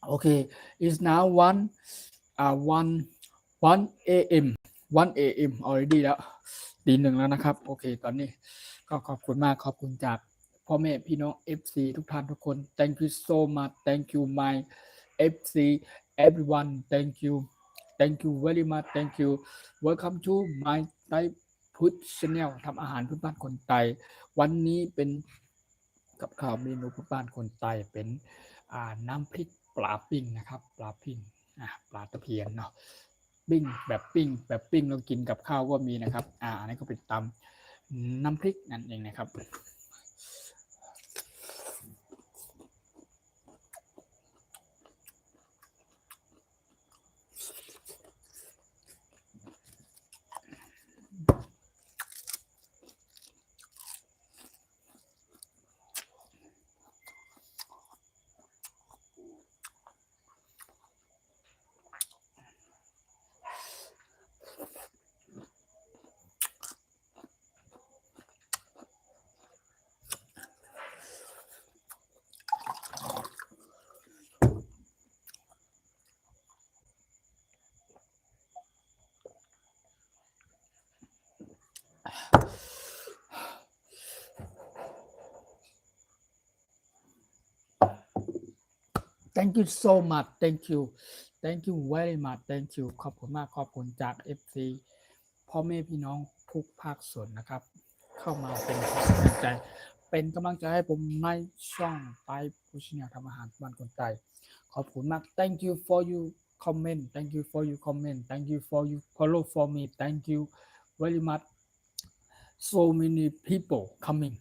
S1: โอเค it's now 1 a.m. 1 a.m. already แล้วตี 1แล้วนะครับโอเคตอนนี้ก็ขอบคุณมากขอบคุณจากพ่อแม่พี่น้อง FC ทุกท่านทุกคน thank you so much thank you my FC everyone thank you very much thank you welcome to my Thai Food Channel ทำอาหารพื้นบ้านคนไทยวันนี้เป็นกับข้าวเมนูพื้นบ้านคนไทยเป็นน้ำพริกปลาปิ้งนะครับปลาปิ้งปลาตะเพียนเนาะปิ้งแบบเรากินกับข้าวก็มีนะครับอันนี้ก็เป็นตำน้ำพริกนั่นเองนะครับthank you so much thank you very much thank you ขอบคุณมากขอบคุณจาก FC พ่อแม่พี่น้องทุกภาคส่วนนะครับเข้ามาเป็นกำลังใจให้ผมในช่องไทยฟู้ดแนลทำอาหารบ้านคนไทยขอบคุณมาก thank you for you comment thank you for you comment thank you for you follow for me thank you very much so many people coming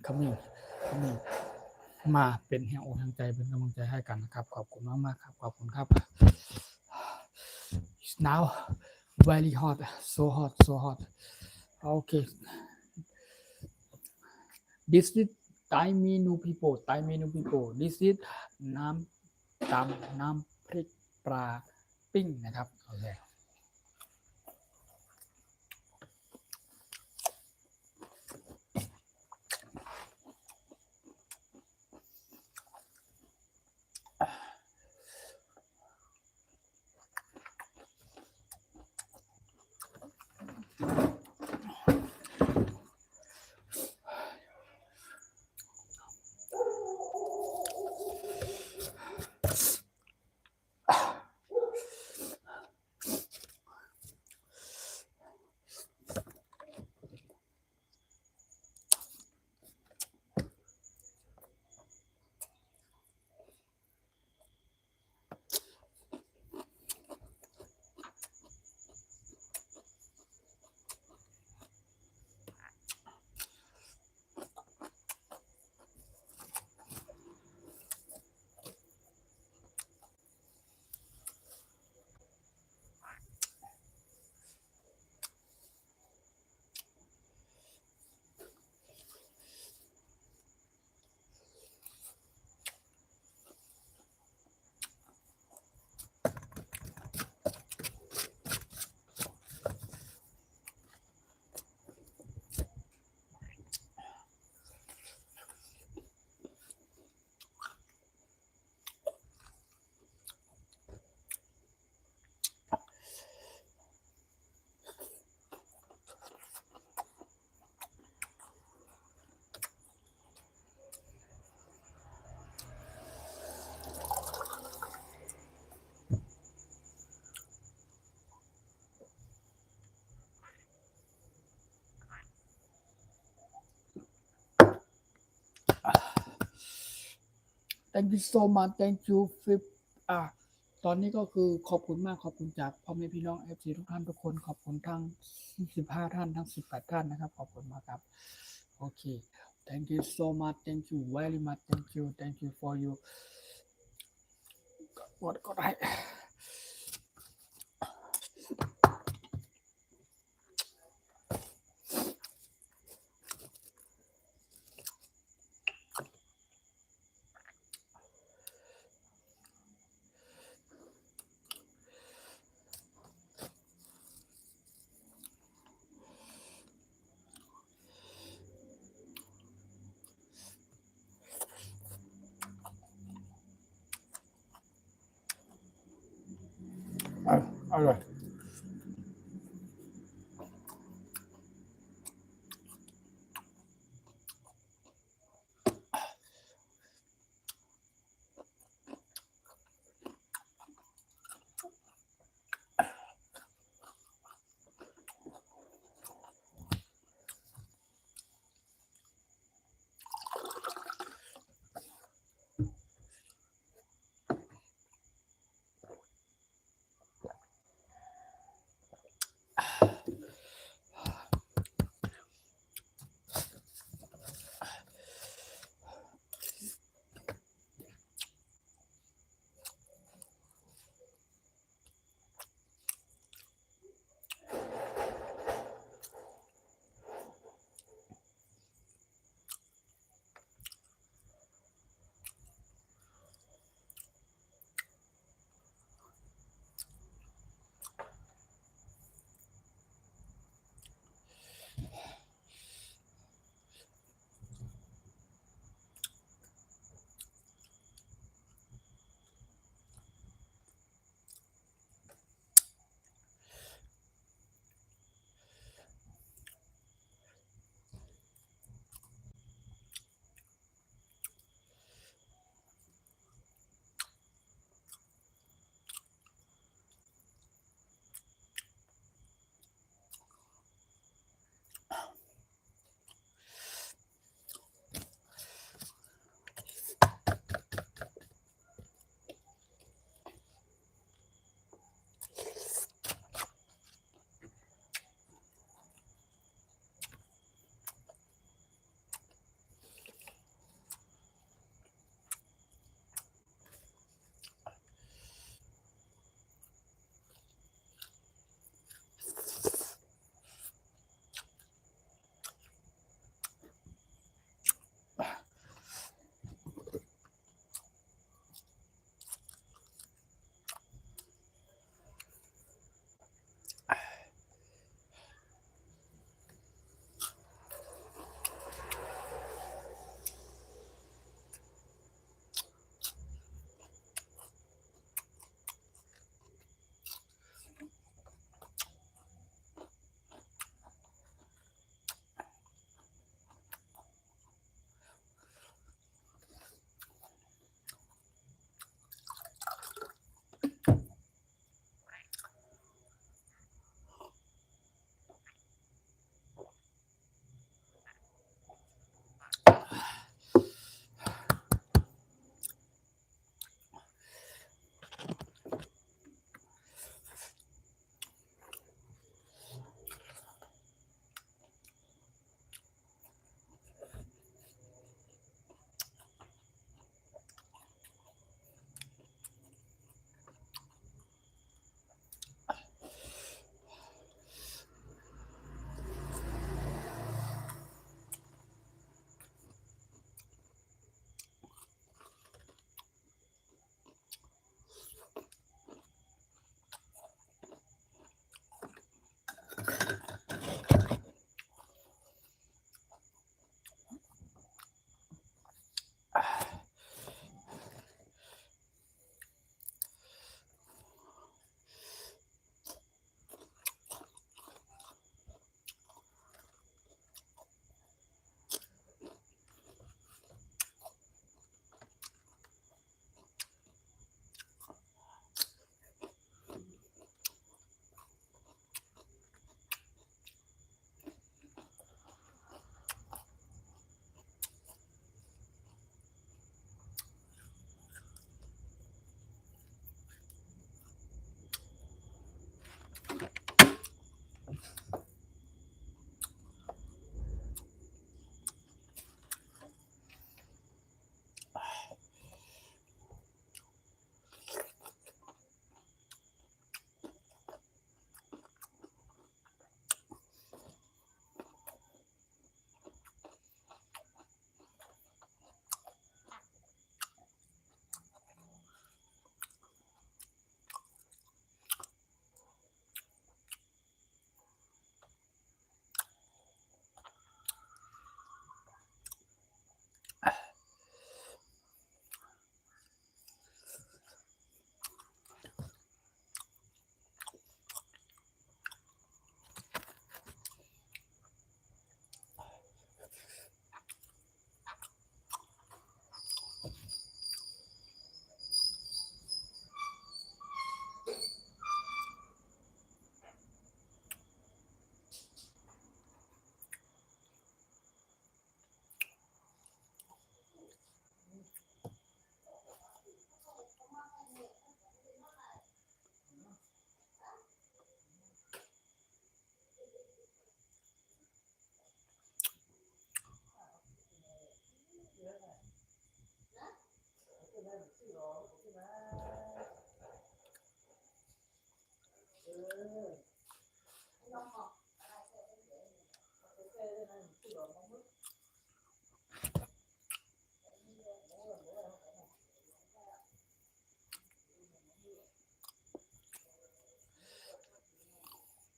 S1: มาเป็นแห่งอกแห่งใจเป็นกำลังใจให้กันนะครับขอบคุณมากๆครับขอบคุณครับ now very hot so hot okay this is Thai menu people this is น้ำพริกปลาปิ้งนะครับโอเค thank you so much thank you ฟิปตอนนี้ก็คือขอบคุณมากขอบคุณจากพ่อแม่พี่น้อง FC ทุกท่านทุกคนขอบคุณทั้ง15ท่านทั้ง18ท่านนะครับขอบคุณมากครับโอเค thank you so much thank you very much thank you for you ก็ได้อร่อย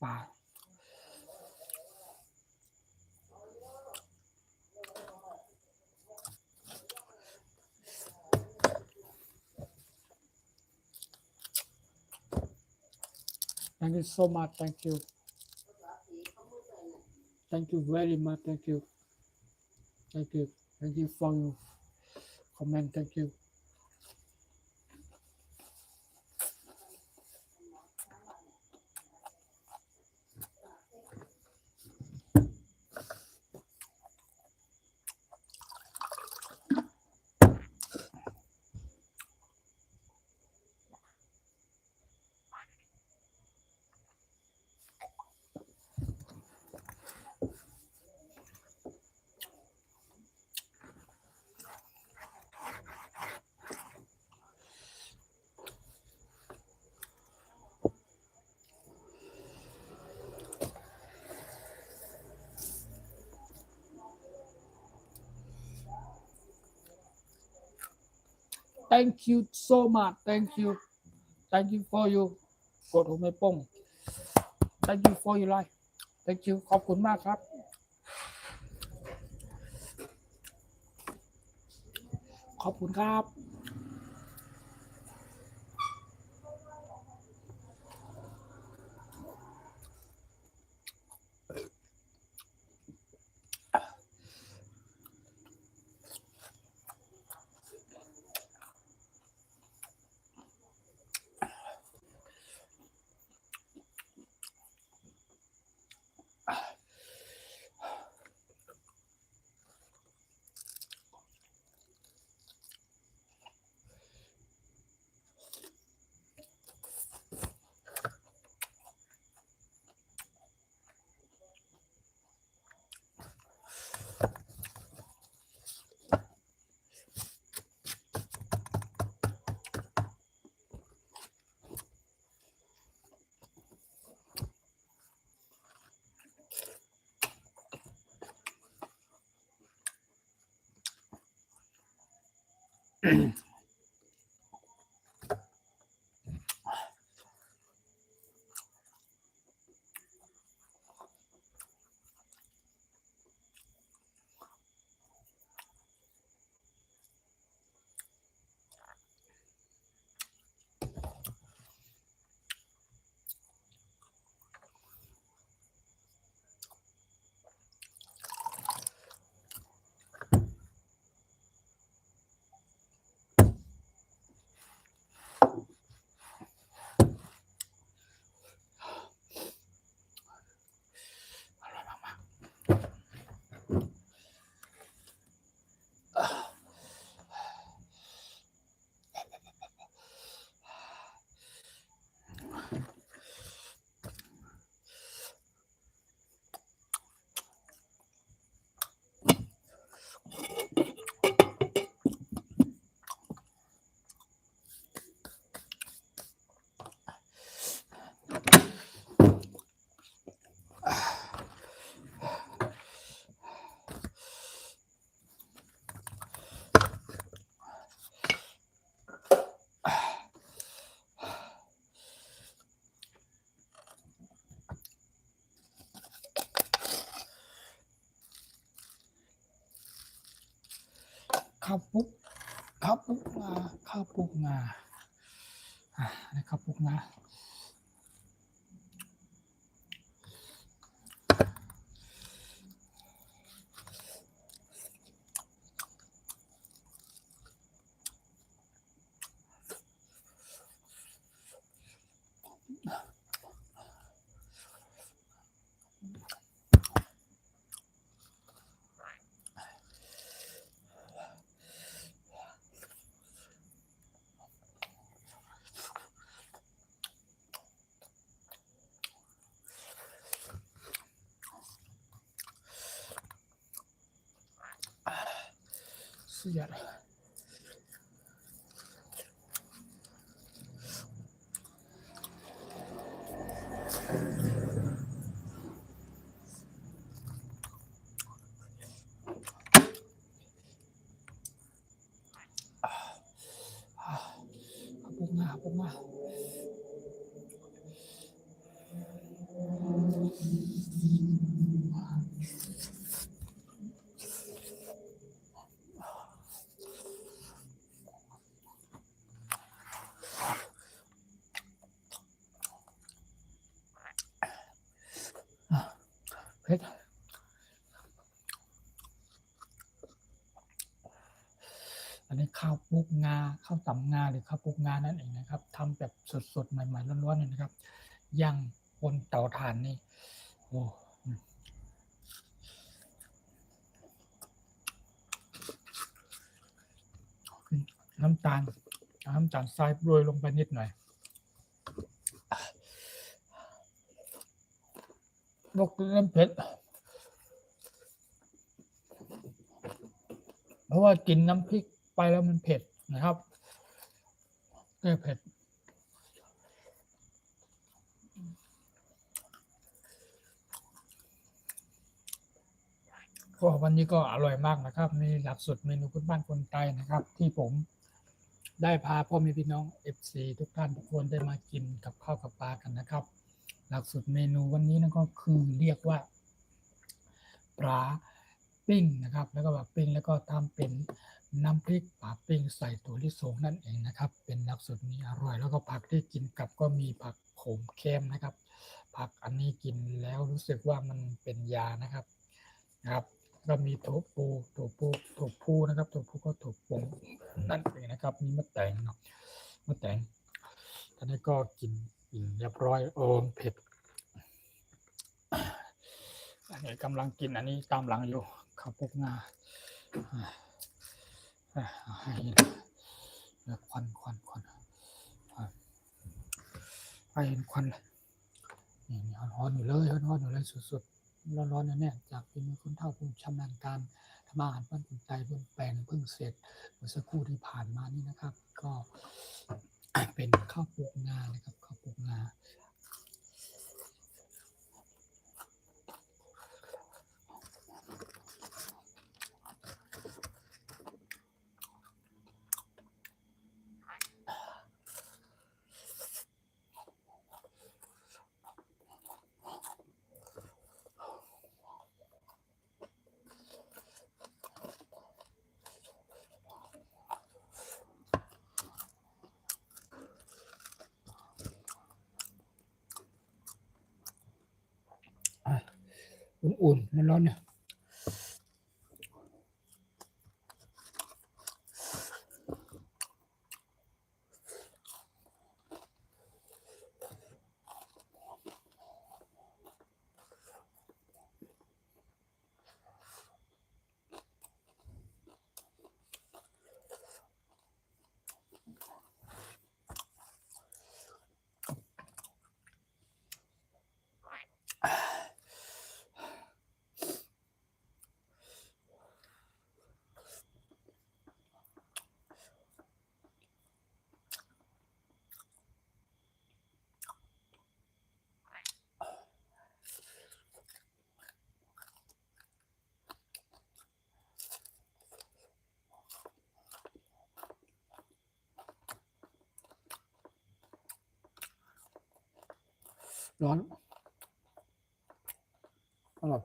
S1: ปลา Thank you so much. Thank you. Thank you very much. Thank you. Thank you. Thank you for your comment. Thank you. Thank you so much. Thank you. Thank you for you กดหัวไม่ป้ง Thank you for your life. Thank you ขอบคุณมากครับ ขอบคุณครับ ข้าวปุ๊กข้าวปุ๊กงาข้าวปุ๊กงาข้าวปุ๊กงาสุดยอด ปุกมาปุกมาเผ็ดอันนี้ข้าวปุกงาข้าวตำงาหรือข้าวปุกงานั่นเองนะครับทำแบบสดๆใหม่ๆร้อนๆเลยนะครับย่างบนเตาถ่านนี่โอ้น้ำตาลทรายโรยลงไปนิดหน่อยลกน้ำเผ็ดเพราะว่ากินน้ำพริกไปแล้วมันเผ็ดนะครับแก้เผ็ดก็วันนี้ก็อร่อยมากนะครับมีหลักสูตรเมนูพื้นบ้านคนไทยนะครับที่ผมได้พาพ่อแม่พี่น้อง FC ทุกท่านทุกคนได้มากินกับข้าวกับปลากันนะครับหลักสูตรเมนูวันนี้นั่นก็คือเรียกว่าปลาปิ้งนะครับแล้วก็ปลาปิ้งแล้วก็ทำเป็นน้ำพริกปลาปิ้งใส่ถั่วลิสงนั่นเองนะครับเป็นหลักสูตรนี้อร่อยแล้วก็ผักที่กินกับก็มีผักโขมเค็มนะครับผักอันนี้กินแล้วรู้สึกว่ามันเป็นยานะครับก็มีถั่วพูนะครับถั่วพูก็ถั่วปงนั่นเองนะครับมีมะแตงเนาะมะแตงตอนนี้ก็กินเรียบร้อยโอมเผ็ดอันนี้กำลังกินอันนี้ตามหลังอยู่ข้าวปุกงาให้ควันให้เห็นควันนี่ร้อนอยู่เลยสุดๆร้อนๆเนี่ยจากเป็นคนเฒ่าผู้ชำนาญการทำอาหารบ้านคนไทยเพิ่งแปลงเพิ่งเสร็จเมื่อสักครู่ที่ผ่านมานี่นะครับก็เป็นข้าวปุกงานะครับข้าวปุกงาอุ่นๆร้อนๆเนี่ยร้อนอร่อย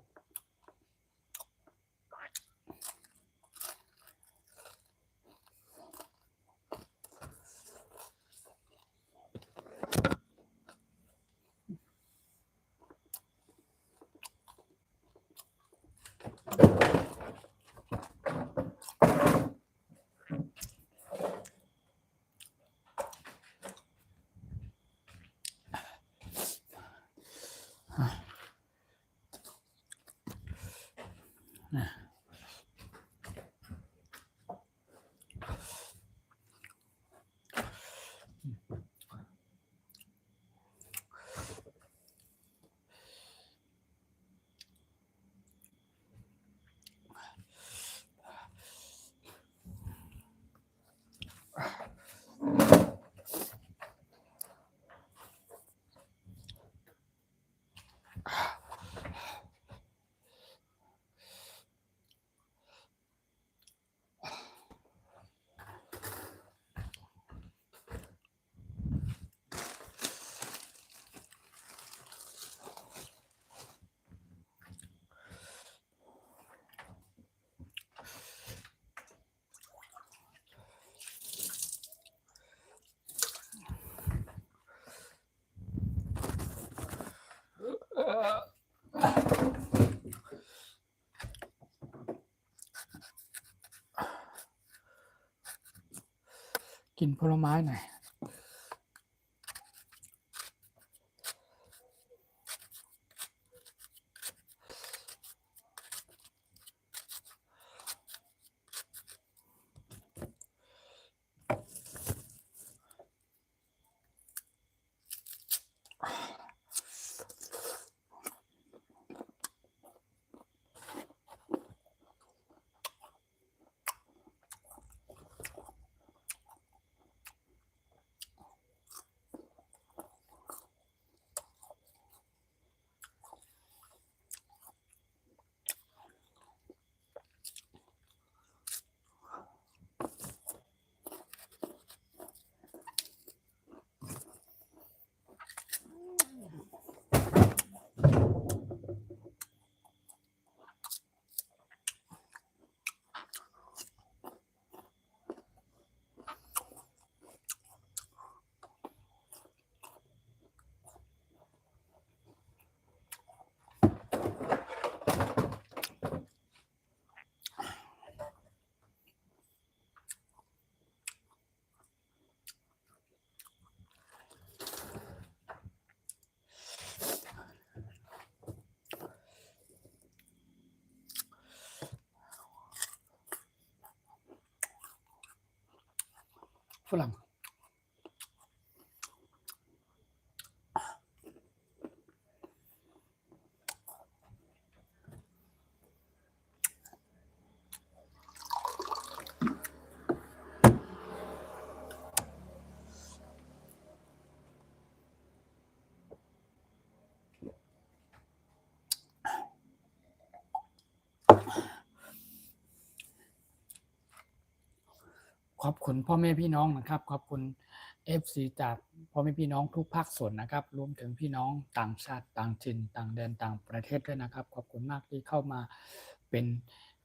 S1: ผลไม้หน่อยฝรั่งขอบคุณพ่อแม่พี่น้องนะครับขอบคุณ FC จากพ่อแม่พี่น้องทุกภาคส่วนนะครับรวมถึงพี่น้องต่างชาติต่างถิ่นต่างแดนต่างประเทศด้วยนะครับขอบคุณมากที่เข้ามาเป็น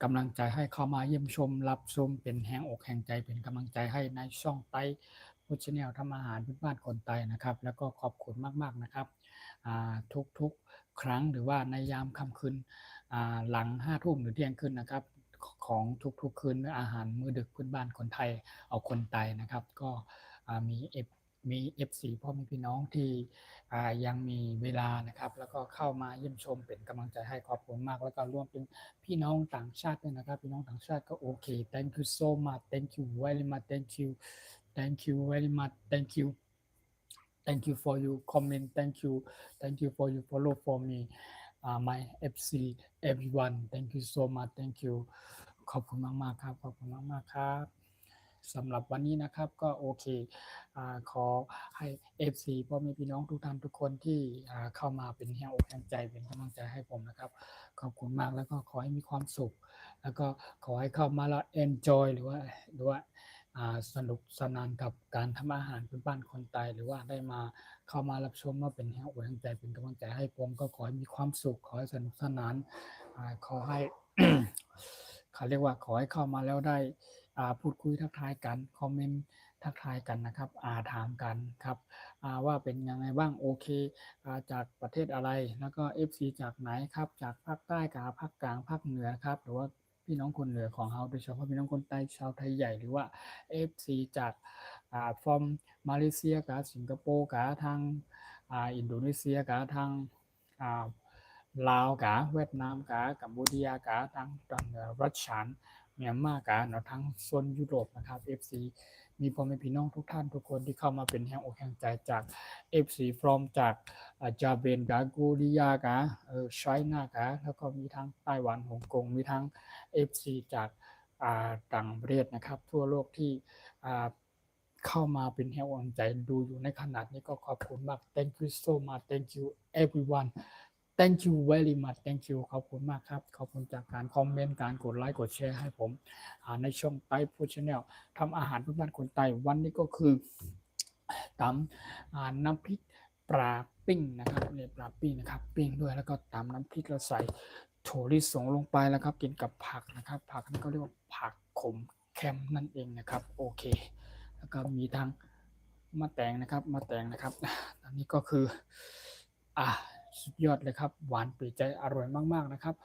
S1: กำลังใจให้เข้ามาเยี่ยมชมรับชมเป็นแห่งอกแห่งใจเป็นกำลังใจให้ในช่องไต้พุชแนลทำอาหารพื้นบ้านคนไต้นะครับแล้วก็ขอบคุณมากๆนะครับทุกๆครั้งหรือว่าในยามค่ำคืนหลัง5 ทุ่มหรือเที่ยงคืนนะครับของทุกๆคืนอาหารมื้อดึกพื้นบ้านคนไทยเอาคนไต้นะครับก็มี FC พ่อแม่พี่น้องที่ยังมีเวลานะครับแล้วก็เข้ามาเยี่ยมชมเป็นกำลังใจให้ขอบคุณมากแล้วก็รวมถึงพี่น้องต่างชาติด้วยนะครับพี่น้องต่างชาติก็โอเค thank you so much thank you very much thank you very much thank you for your comment thank you for your follow for me my FC everyone thank you so much thank you ขอบคุณมากๆครับขอบคุณมากๆครับสำหรับวันนี้นะครับก็โอเคขอให้ FC พ่อแม่พี่น้องทุกท่านทุกคนที่เข้ามาเป็นแรงอกแรงใจเป็นกำลังใจให้ผมนะครับขอบคุณมากแล้วก็ขอให้มีความสุขแล้วก็ขอให้เข้ามาแล้ว enjoy หรือว่าสนุกสนานกับการทำอาหารพื้นบ้านคนไทยหรือว่าได้มาเข้ามารับชมว่าเป็นแรงอกแรงใจเป็นกำลังใจให้ผมก็ขอให้มีความสุขขอให้สนุกสนานขอให้ เขาเรียกว่าขอให้เข้ามาแล้วได้พูดคุยทักทายกันคอมเมนต์ทักทายกันนะครับถามกันครับว่าเป็นยังไงบ้างโอเคจากประเทศอะไรแล้วก็ FC จากไหนครับจากภาคใต้กับภาคกลางภาคเหนือครับหรือว่าพี่น้องคนเหนือของเราโดยเฉพาะพี่น้องคนใต้ชาวไทยใหญ่หรือว่า FC จากfrom มาเลเซียกับสิงคโปร์กับทางอินโดนีเซียกับทางลาวกับเวียดนามกับกัมพูชากับทางรัสเซียเมียนมากับทางโซนยุโรปนะครับ FC มีพ่อแม่พี่น้องทุกท่านทุกคนที่เข้ามาเป็นแรงอกแรงใจจาก FC from จากจาเบนกับกูริยากับไชน่ากับแล้วก็มีทั้งไต้หวันฮ่องกงมีทั้ง FC จากต่างประเทศนะครับทั่วโลกที่เข้ามาเป็นแรงอกแรงใจดูอยู่ในขนาดนี้ก็ขอบคุณมาก thank you so much thank you everyone thank you very much thank you ขอบคุณมากครับขอบคุณจากการคอมเมนต์การกดไลค์กดแชร์ให้ผมในช่องไต้ฟู้ดชาแนลทำอาหารพื้นบ้านคนไต้วันนี้ก็คือตำน้ำพริกปลาปิ้งนะครับเนี่ยปลาปิ้งนะครับปิ้งด้วยแล้วก็ตำน้ำพริกแล้วใส่ถั่วลิสงลงไปแล้วครับกินกับผักนะครับผักนี่ก็เรียกว่าผักขมแคมนั่นเองนะครับโอเคแล้วก็มีทั้งมะแตงนะครับอันนี้ก็คือสุดยอดเลยครับหวานปีใจอร่อยมากๆนะครับ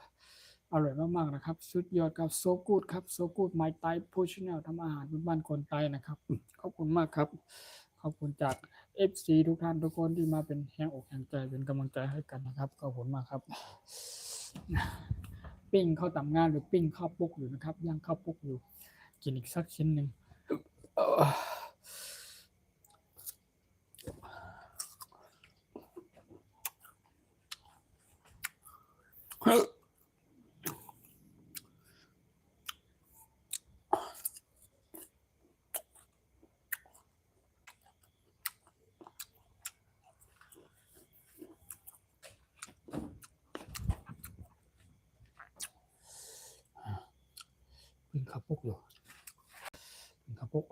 S1: อร่อยมากๆนะครับสุดยอดครับโซกูดครับโซกูดไมไตพูชแนลทำอาหารบ้านคนไทยนะครับขอบคุณมากครับขอบคุณจาก FC ทุกท่านทุกคนที่มาเป็นแรงอกแรงใจเป็นกำลังใจให้กันนะครับขอบคุณมากครับปิ้งข้าวตำงานหรือปิ้งข้าวปุกอยู่นะครับย่างข้าวปุกอยู่กินอีกสักชิ้นหนึ่งปิ้งข้าวปุกอยู่ปิ้งข้าวปุก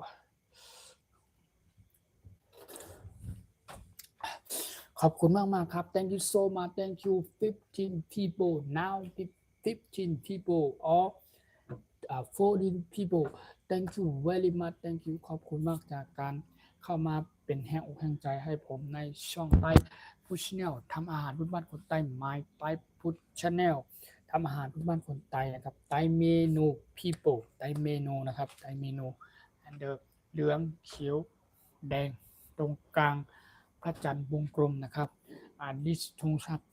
S1: ขอบคุณมากๆครับ thank you so much thank you 15 people now 15 people or 14 people thank you very much thank you ขอบคุณมากจากการเข้ามาเป็นแรงอกแรงใจให้ผมในช่องใต้พุชแนลทำอาหารพื้นบ้านคนใต้ My ใต้พุชแนลทำอาหารพื้นบ้านคนใต้นะครับใต้เมนู people ใต้เมนูนะครับใต้เมนู and the เหลืองเขียวแดงตรงกลางพระจันทร์วงกลมนะครับดิสธงชาติ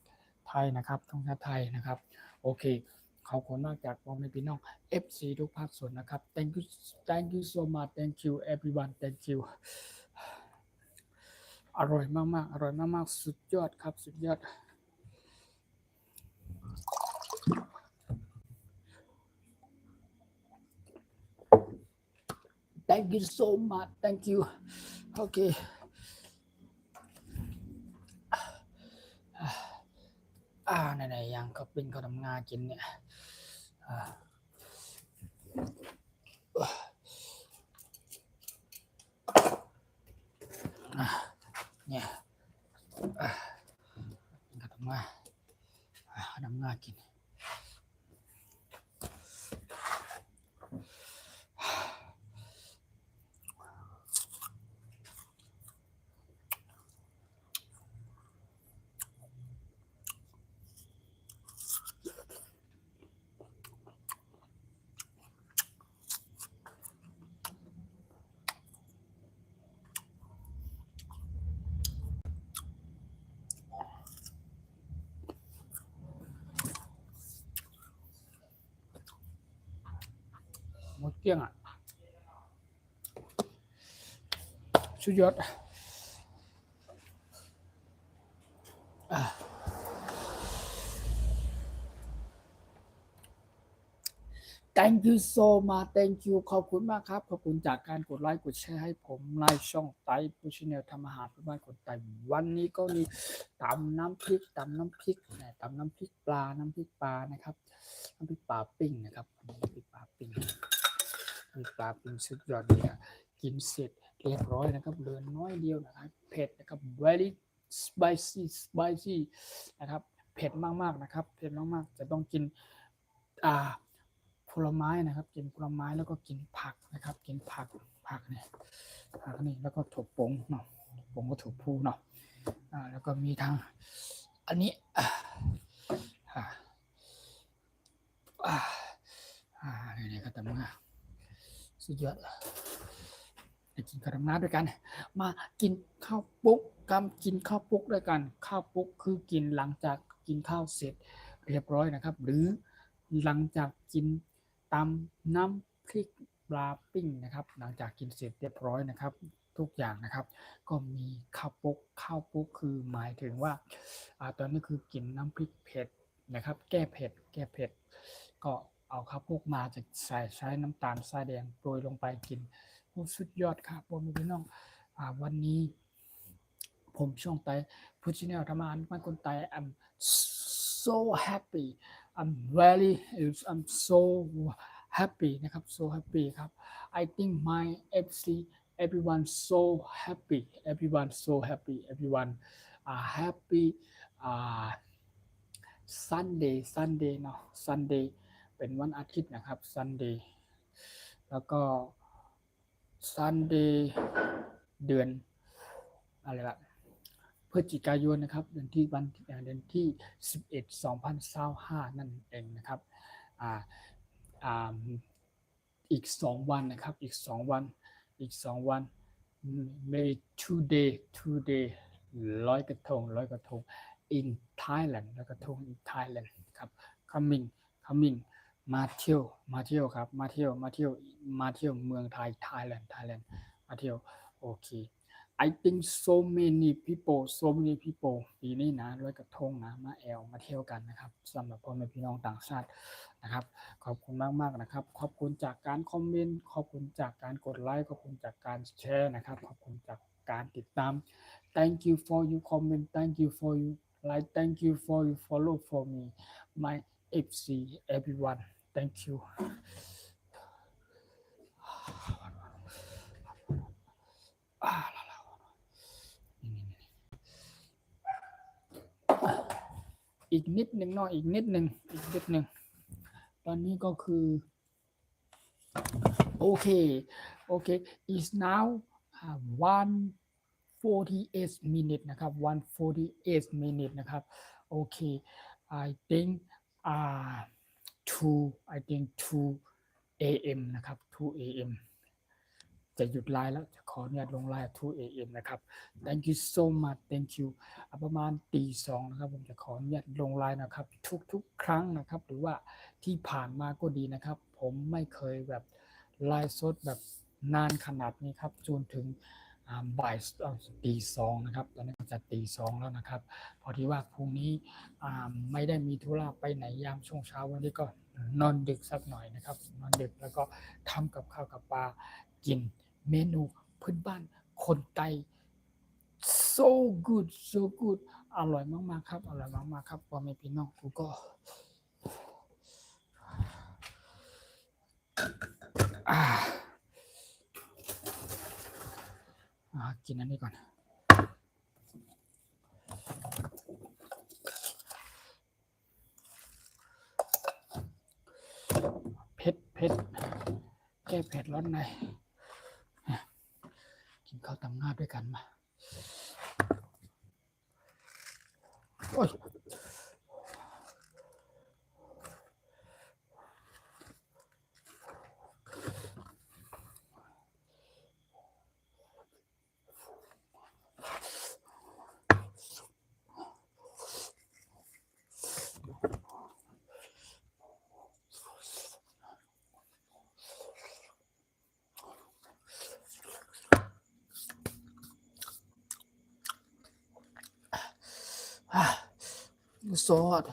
S1: ไทยนะครับธงชาติไทยนะครับโอเคขอบคุณมากจากพ่อแม่พี่น้อง FC ทุกภาคส่วนนะครับ thank you so much thank you everyone thank you อร่อยมากๆอร่อยมากๆสุดยอดครับสุดยอดthank you so much thank you โอเคไหนๆยังก็เป็นข้าวทำงานกินเนี่ยเนี่ยข้าวทำงานกินหมดเกลี้ยงสุดยอดthank you so much thank you ขอบคุณมากครับขอบคุณจากการกดไลค์กดแชร์ให้ผมไลฟ์ช่องไต้พุชแนลทำอาหารเพื่อบ้านคนไต้วันนี้ก็มีตำน้ำพริกตำน้ำพริกปลานะครับน้ำพริกปลาปิ้งนะครับน้ำพริกปลาปิ้งสุดยอดเลยกินเสร็จเรียบร้อยนะครับเหลือน้อยเดียวนะครับเผ็ดนะครับ very spicy นะครับเผ็ดมากๆนะครับเผ็ดมากๆจะต้องกินผลไม้นะครับกินผลไม้แล้วก็กินผักนะครับกินผักเนี่ยผักนี่แล้วก็ถั่วปงเนาะปงก็ถั่วพูเนาะแล้วก็มีทางอันนี้นี่ก็ทำงานสุดยอดกินข้าวทำงานด้วยกันมากินข้าวปุ๊กกินข้าวปุ๊กด้วยกันข้าวปุ๊กคือกินหลังจากกินข้าวเสร็จเรียบร้อยนะครับหรือหลังจากกินตำน้ำพริกปลาปิ้งนะครับหลังจากกินเสร็จเรียบร้อยนะครับทุกอย่างนะครับก็มีข้าวปุ๊กคือหมายถึงว่าตอนนี้คือกินน้ำพริกเผ็ดนะครับแก้เผ็ดก็เอาข้าวปุ๊กมาจะใช้น้ำตาลทรายแดงโรยลงไปกินสุดยอดครับพี่น้องวันนี้ผมช่องไต้พุชแนลทำงานบ้านคนไต้ I'm so happy I'm so happy นะครับ so happy ครับ I think my FC everyone so happy everyone happy Sunday เนาะ Sunday เป็นวันอาทิตย์นะครับ Sunday แล้วก็ Sunday เดือนอะไรล่ะพฤศจิกายนนะครับเดือนที่11 2025นั่นเองนะครับ อ่าอ่าอีก2 วันนะครับอีก2 วันmaybe 2 day ลอยกระทง in Thailand ลอยกระทง in Thailand ครับ coming มาเที่ยวครับมาเที่ยวเมืองไทย Thailand มาเที่ยวโอเค I think so many people ปีนี้นะลอยกระทงนะมาเที่ยวกันนะครับสำหรับพ่อแม่พี่น้องต่างชาตินะครับขอบคุณมากๆนะครับขอบคุณจากการคอมเมนต์ขอบคุณจากการกดไลค์ขอบคุณจากการแชร์นะครับขอบคุณจากการติดตาม thank you for your comment thank you for your like thank you for your follow for me my FC everyone thank you อีกนิดหนึ่งอีกนิดหนึ่งตอนนี้ก็คือโอเค is now 1:48 minutesนะครับ 1:48 minutes นะครับโอเค I think 2 a.m. นะครับ2 a.m. จะหยุดไลฟ์แล้วจะขออนุญาตลงไลฟ์2 a.m. นะครับ thank you so much thank you ประมาณ2 นะครับผมจะขออนุญาตลงไลฟ์นะครับทุกครั้งนะครับหรือว่าที่ผ่านมาก็ดีนะครับผมไม่เคยแบบไลฟ์สดแบบนานขนาดนี้ครับจนถึงบ่าย2นะครับตอนนี้จะ2แล้วนะครับพอที่ว่าพรุ่งนี้ไม่ได้มีธุระไปไหนยามช่วงเช้าวันนี้ก็นอนดึกสักหน่อยนะครับนอนดึกแล้วก็ทำกับข้าวกับปลากินเมนูพื้นบ้านคนไทย so good อร่อยมากๆครับอร่อยมากๆครับพ่อแม่พี่น้องกูก็กินอันนี้ก่อนเผ็ดแก้เผ็ดร้อนในกินข้าวตำงาด้วยกันมาโอ้ยซอส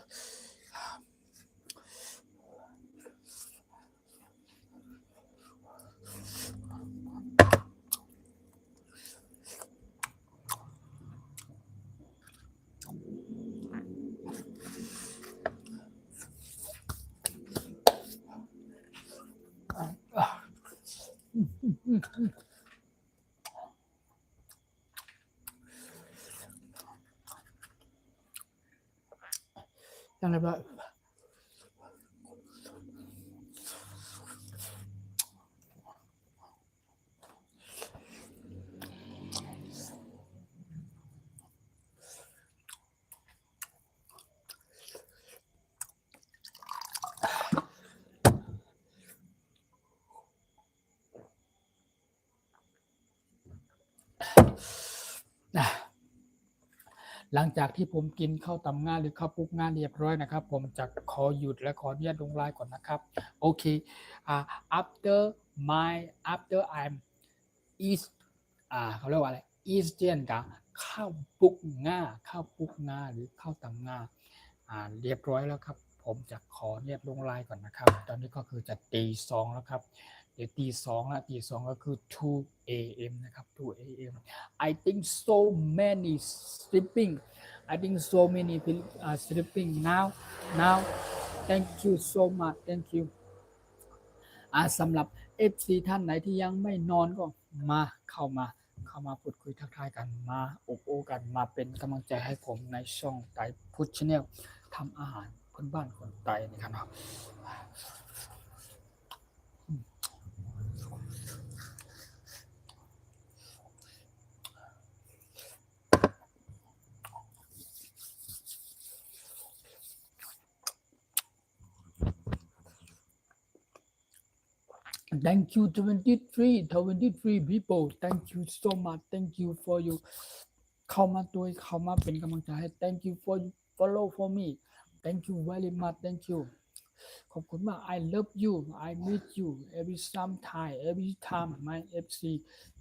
S1: ยังไงบ้างหลังจากที่ผมกินข้าวตำงาหรือข้าวปุกงาเรียบร้อยนะครับผมจะขอหยุดและขออนุญาตลงไลน์ก่อนนะครับโอเคafter I'm eat เขาเรียกว่าอะไร Eastern กับข้าวปุกงาหรือข้าวตำงาเรียบร้อยแล้วครับผมจะขออนุญาตลงไลน์ก่อนนะครับตอนนี้ก็คือจะ2แล้วครับเดี๋ยว2ละ2ก็คือ2 a.m. นะครับ2 a.m. I think so many sleeping sleeping now thank you so much thank you สำหรับ FC ท่านไหนที่ยังไม่นอนก็เข้ามาพูดคุยทักทายกันมาอบโอ้กันมาเป็นกำลังใจให้ผมในช่องไต่พุทธ Channel ทำอาหารพื้นบ้านคนไทยนะครับ Thank you 23 people. Thank you so much. Thank you for you เข้ามาด้วยเข้ามาเป็นกำลังใจให้ Thank you for you follow for me. Thank you very much. Thank you. ขอบคุณมาก I love you. I miss you every sometime every time my FC.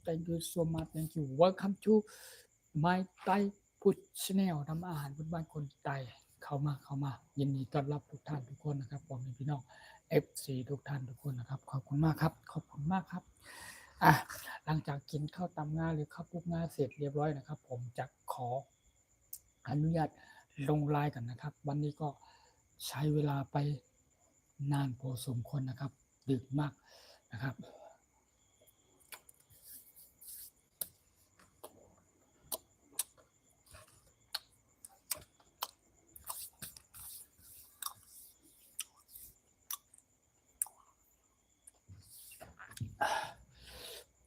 S1: Thank you so much. Thank you. Welcome to my Thai Food Channel ทำอาหารพื้นบ้านคนไทยเข้ามายินดีต้อนรับทุกท่านทุกคนนะครับผมพี่น้อง FC ทุกท่านทุกคนนะครับขอบคุณมากครับขอบคุณมากครับหลังจากกินข้าวตำงาหรือข้าวปุกงาเสร็จเรียบร้อยนะครับผมจะขออนุญาตลงไลน์กันนะครับวันนี้ก็ใช้เวลาไปนานพอสมควรนะครับดึกมากนะครับ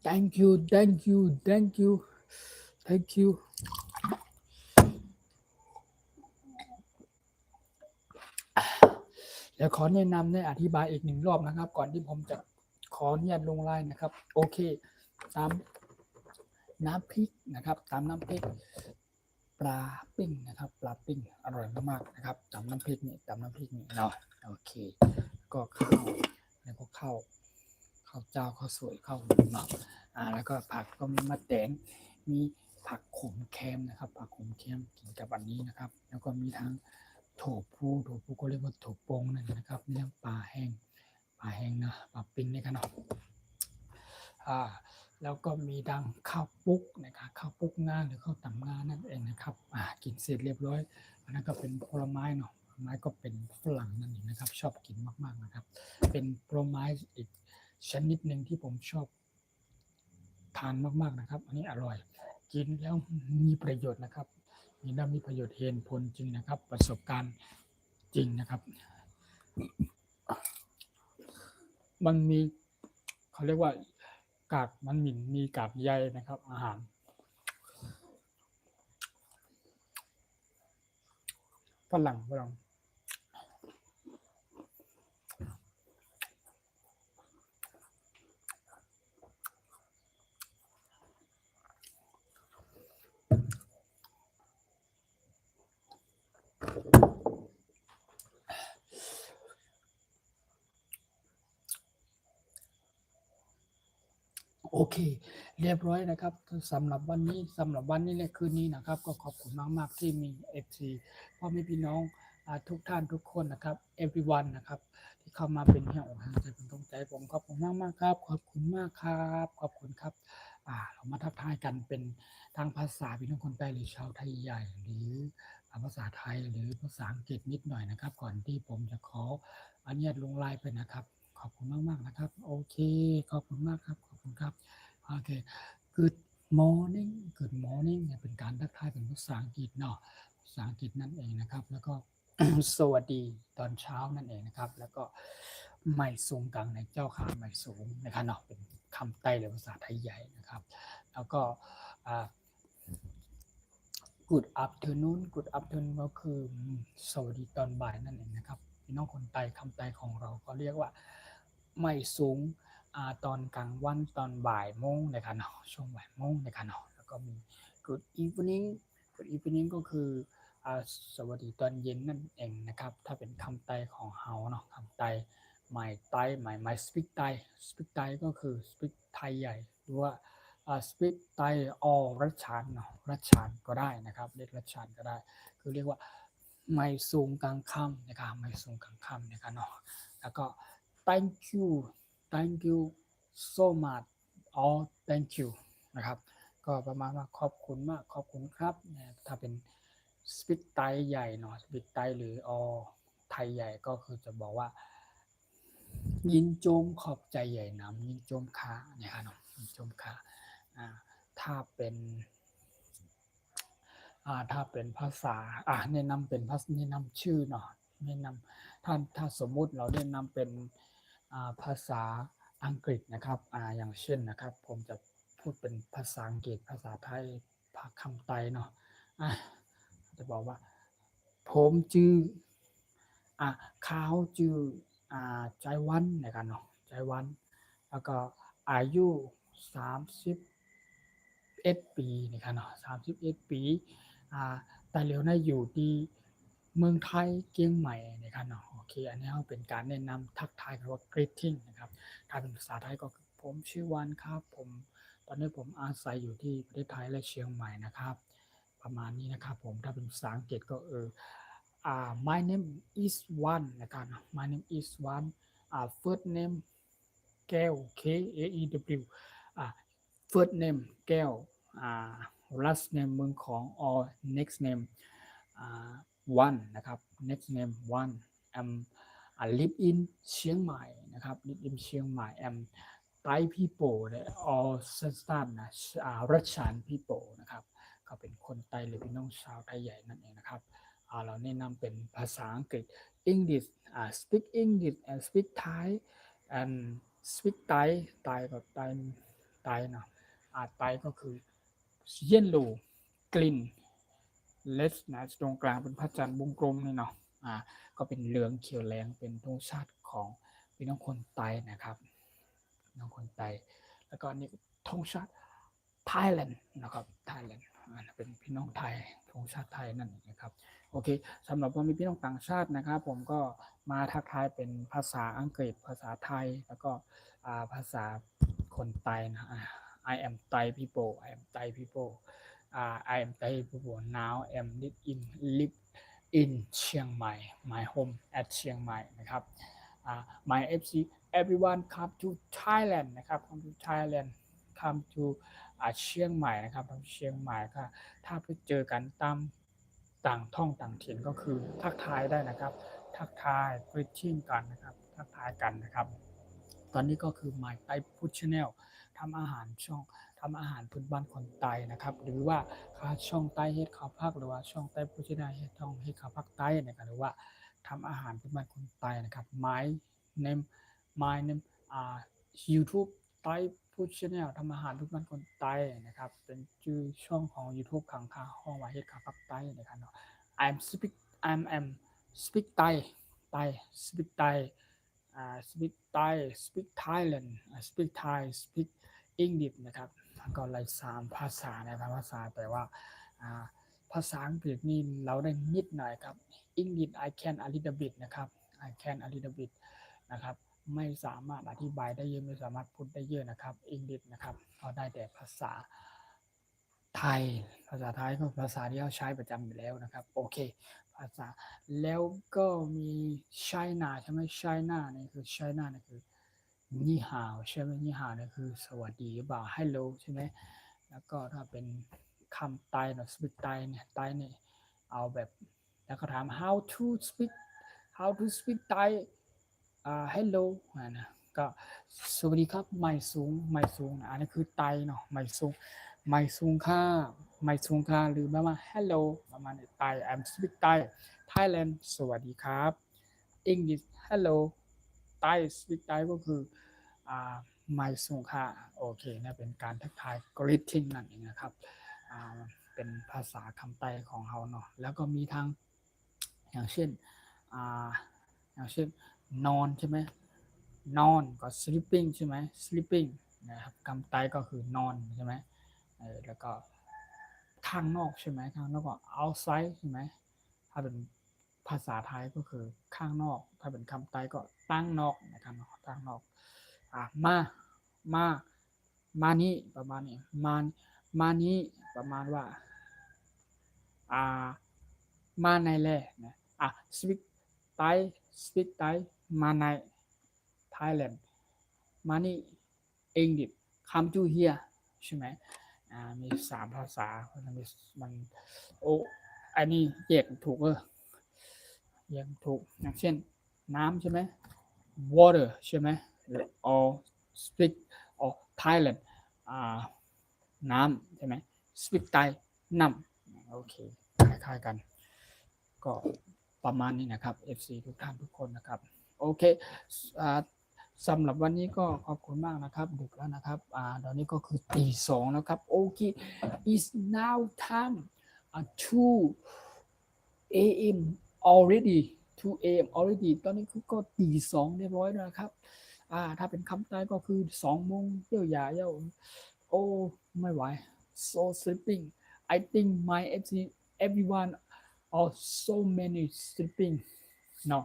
S1: Thank you thank you thank you thank you เดี๋ยวขอแนะนำได้อธิบายอีกหนึ่งรอบนะครับก่อนที่ผมจะขออนุญาตลงไลน์นะครับโอเคตามน้ำพริกนะครับตามน้ำพริกปลาปิ้งนะครับปลาปิ้งอร่อยมากๆนะครับตามน้ำพริกนี่เนาะโอเคก็ข้าวแล้วก็ข้าวเจ้าข้าวสวยข้าวหมูเนาะแล้วก็ผักก็มีมะแตงมีผักขมแคมนะครับผักขมแคมกินกับอันนี้นะครับแล้วก็มีทั้งโถปูก็เรียกว่าโถปงนั่นนะครับเรื่องปลาแห้งนะปลาปิ้งนี่กันเนาะแล้วก็มีดังข้าวปุ๊กนะครับข้าวปุ๊กงาหรือข้าวตำงานั่นเองนะครับกินเสร็จเรียบร้อยอันนั้นก็เป็นผลไม้เนาะผลไม้ก็เป็นฝรั่งนั่นเองนะครับชอบกินมากๆนะครับเป็นผลไม้อีกชนิดหนึ่งที่ผมชอบทานมากๆนะครับอันนี้อร่อยกินแล้วมีประโยชน์นะครับมีประโยชน์เห็นผลจริงนะครับประสบการณ์จริงนะครับมันมีเขาเรียกว่ากากมันมีกากใยนะครับอาหารฝรั่งโอเคเรียบร้อยนะครับสำหรับวันนี้และคืนนี้นะครับก็ขอบคุณมากๆที่มี FC พ่อแม่พี่น้องทุกท่านทุกคนนะครับ everyone นะครับที่เข้ามาเป็นแห่อกำลังใจเป็นกำลังใจผมขอบคุณมากๆครับขอบคุณมากครับขอบคุณครับเรามาทักทายกันเป็นทางภาษาพี่น้องคนใต้หรือชาวไทยใหญ่หรือภาษาไทยหรือภาษาอังกฤษนิดหน่อยนะครับก่อนที่ผมจะขออนุญาตลงไลน์ไปนะครับขอบคุณมากๆนะครับโอเคขอบคุณมากครับขอบคุณครับโอเค Good morning Good morning เนี่ยเป็นการทักทายเป็นภาษาอังกฤษเนาะภาษาอังกฤษนั่นเองนะครับแล้วก็ สวัสดีตอนเช้านั่นเองนะครับแล้วก็ไม่สูงกลางในเจ้าขาไม่สูงนะครับเนาะเป็นคำใต้หรือภาษาไทยใหญ่นะครับแล้วก็Good afternoon Good afternoon ก็คือสวัสดีตอนบ่ายนั่นเองนะครับพี่น้องคนไต้คำใต้ของเราก็เรียกว่าไม่สูงตอนกลางวันตอนบ่ายโมงนะครับเนาะช่วงบ่ายโมงนะครับเนาะแล้วก็มี Good evening ก็คือสวัสดีตอนเย็นนั่นเองนะครับถ้าเป็นคำไต้ของเฮาเนาะคำไต้ไม่ speak ไต้ก็คือ speak ไทยใหญ่หรือว่าspeak ไต้รัชฉานเนาะรัชฉานก็ได้นะครับเรียกรัชฉานก็ได้คือเรียกว่าไม่สูงกลางค่ำนะครับไม่สูงกลางค่ำนะครับเนาะแล้วก็ thank you so much thank you นะครับก็ประมาณว่าขอบคุณมากขอบคุณครับถ้าเป็นสปิกไทยใหญ่เนาะสปิกไทยหรือไทยใหญ่ก็คือจะบอกว่ายินโจมขอบใจใหญ่น้ำยินโจมขาเนี่ยครับเนาะยินโจมขาถ้าเป็นภาษาแนะนำเป็นแนะนำชื่อเนาะแนะนำถ้าสมมุติเราแนะนำเป็นภาษาอังกฤษนะครับอย่างเช่นนะครับผมจะพูดเป็นภาษาอังกฤษภาษาไทยคำไต้เนาะจะบอกว่าผมชื่อเขาชื่อใจวันนะครับเนาะใจวัน แล้วก็อายุ31 ปีนะครับเนาะ31 ปีแต่เหลียวนะอยู่ที่เมืองไทยเกียงใหม่นะครับเนาะโอเคอันนี้เป็นการแนะนำทักทายกันว่า greeting นะครับถ้าเป็นภาษาไทยก็คือผมชื่อวันครับผมตอนนี้ผมอาศัยอยู่ที่ประเทศไทยและเชียงใหม่นะครับประมาณนี้นะครับผมถ้าเป็นภาษาอังกฤษก็my name is One นะครับ my name is One first name แก้ว K A E W first name แก้วlast name เมืองของ or next name One นะครับ next name One am live in เชียงใหม่นะครับ live in เชียงใหม่ am Thai people or สั้นๆนะรัชฉาน people นะครับก็เป็นคนไทยหรือพี่น้องชาวไทยใหญ่นั่นเองนะครับเราแนะนำเป็นภาษาอังกฤษ English speak English and speak Thai and speak Thai Thai กับ Thai เนาะThai ก็คือ yellow green red นะตรงกลางเป็นพระจันทร์วงกลมนี่เนาะก็เป็นเหลืองเขียวแดงเป็นธงชาติของพี่น้องคนไทยนะครับพี่น้องคนไทยแล้วก็นี่ธงชาติ Thailand นะครับ Thailand เป็นพี่น้องไทยธงชาติไทยนั่นเองนะครับโอเคสำหรับวันนี้พี่น้องต่างชาตินะครับผมก็มาทักทายเป็นภาษาอังกฤษภาษาไทยแล้วก็ภาษาคนไทยนะI am Thai people I am Thai people I am Thai people now am live in เชียงใหม่ my home at เชียงใหม่นะครับmy FC everyone come to Thailand นะครับ come to Thailand come to เชียงใหม่นะครับเชียงใหม่ก็ถ้าไปเจอกันตามต่างท่องต่างถิ่นก็คือทักทายได้นะครับทักทาย greeting กันนะครับทักทายกันนะครับตอนนี้ก็คือ My Thai Food Channel ทำอาหารพื้นบ้านคนไทยนะครับหรือว่าช่องใต้เฮ็ดข้าวผักหรือว่าช่องใต้ผู้ชนะเฮ็ดท่องเฮ็ดข้าวผักใต้นะครับหรือว่าทำอาหารพื้นบ้านคนไทยนะครับ my name YouTube ใต้ผู้ชนะทำอาหารพื้นบ้านคนไทยนะครับเป็นชื่อช่องของ YouTube ขังคาห้องว่าเฮ็ดข้าวผักใต้นะครับเนาะ I'm speak Thai speak Thai speak Thai speak Thailand speak Thai speak English นะครับก็หลาย3ภาษานะครับภาษาแต่ว่าภาษาอังกฤษนี่เราได้นิดหน่อยครับ English I can a little bit นะครับ I can a little bit นะครับไม่สามารถอธิบายได้เยอะไม่สามารถพูดได้เยอะนะครับ English นะครับก็ได้แต่ภาษาไทยก็ภาษาที่เราใช้ประจำอยู่แล้วนะครับโอเคภาษาแล้วก็มี China ใช่ไหม China นี่คือ China นี่คือนี่ฮาวใช่ไหมนี่ฮาวนี่คือสวัสดีหรือเปล่า Hello ใช่ไหมแล้วก็ถ้าเป็นคำไทยเนาะ speak ไทยเนี่ยเอาแบบแล้วก็ถาม how to speak Thai hello นะก็สวัสดีครับไม่สูงอันนี้คือไทยเนาะไม่สูงค่าหรือแบบว่า hello ประมาณนี้ไทย I'm speak Thai Thailand สวัสดีครับ English hello Thai speak Thai ก็คือไม่สูงค่าโอเคนะเป็นการทักทาย greeting นั่นเองนะครับเป็นภาษาคำไทยของเขาเนาะแล้วก็มีทางอย่างเช่นนอนใช่ไหมนอนก็ sleeping ใช่ไหม sleeping นะครับคำไทยก็คือนอนใช่ไหมแล้วก็ข้างนอกใช่ไหมข้างนอกก็ outside ใช่ไหมถ้าเป็นภาษาไทยก็คือข้างนอกถ้าเป็นคำไทยก็ตั้งนอกนะครับตั้งนอกมานี้ประมาณนี้มานี้ประมาณว่ามาในแล่นะspeak Thai มาใน Thailand มานี่ English come to here ใช่ไหมมี3ภาษามันโอ้อันนี้แยกถูกแยกถูกอย่างเช่นน้ำใช่ไหม water ใช่ไหม or speak or Thailand น้ำใช่ไหม speak Thai น้ำโอเคคล้ายๆกันก็ประมาณนี้นะครับ FC ทุกท่านทุกคนนะครับโอเคสำหรับวันนี้ก็ขอบคุณมากนะครับดึกแล้วนะครับตอนนี้ก็คือตี 2แล้วครับโอเค is now time 2 a.m. already 2 a.m. already ตอนนี้ก็ตี 2เรียบร้อยแล้วนะครับ ถ้าเป็นคำใต้ก็คือ2 โมงเยี่ยวหยาเยี่ยวโอ้ไม่ไหว so sleeping I think my FC everyone or so many sleeping เนาะ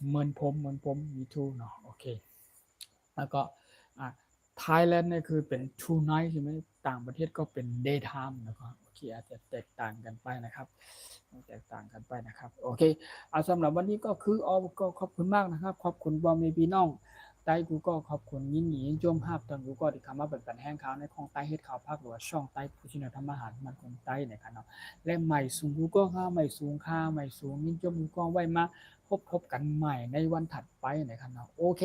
S1: เหมือนผมมีทูเนาะโอเคแล้วก็อ่า Thailand เนี่ยคือเป็น two night ใช่ไหมต่างประเทศก็เป็น daytime นะครับโอเคอาจจะแตกต่างกันไปนะครับแตกต่างกันไปนะครับโอเคสำหรับวันนี้ก็คือก็ขอบคุณมากนะครับขอบคุณบอมเมพี่น้องใต้กูก็ขอบคุณยินหนีโจมภาพตอนกูก็ที่คำว่าเป็นปันแห้งข่าวในของใต้เฮ็ดข่าวภาคหรือว่าช่องใต้ผู้ชินทำอาหารมันคงใต้นะครับเนาะและใหม่สูงกูก็ข้าใหม่สูงค่าใหม่สูงยินโจมกูก็ไว้มาพบกันใหม่ในวันถัดไปนะครับเนาะโอเค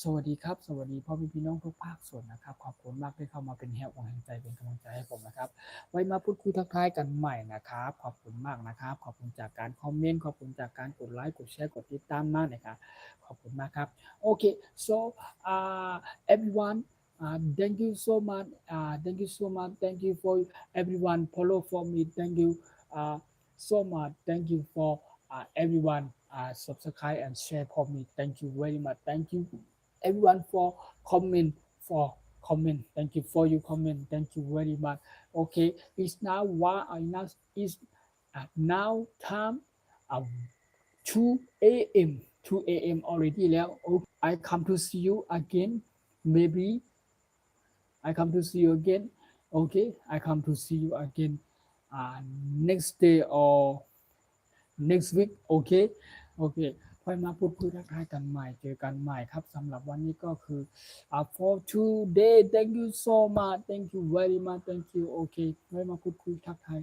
S1: สวัสดีครับสวัสดีพ่อพี่น้องทุกภาคส่วนนะครับขอบคุณมากที่เข้ามาเป็นแห่งใจเป็นกำลังใจให้ผมนะครับไว้มาพูดคุยทักทายกันใหม่นะครับขอบคุณมากนะครับขอบคุณจากการคอมเมนต์ขอบคุณจากการกดไลค์กดแชร์กดติดตามมากนะครับขอบคุณมากครับโอเค so everyone thank you so much thank you so much thank you for everyone follow for me thank you so much thank you for everyone subscribe and share for me thank you very much thank you everyone for comment thank you for your comment thank you very much okay it's now now is now time 2 a.m. 2 a.m. already แล้ว okay. I come to see you again maybe I come to see you again okay I come to see you again next day or next week โอเคค่อยมาพูดคุยทักทายกันใหม่เจอกันใหม่ครับสำหรับวันนี้ก็คือfor today thank you so much thank you very much thank you โอเคค่อยมาพูดคุยทักทาย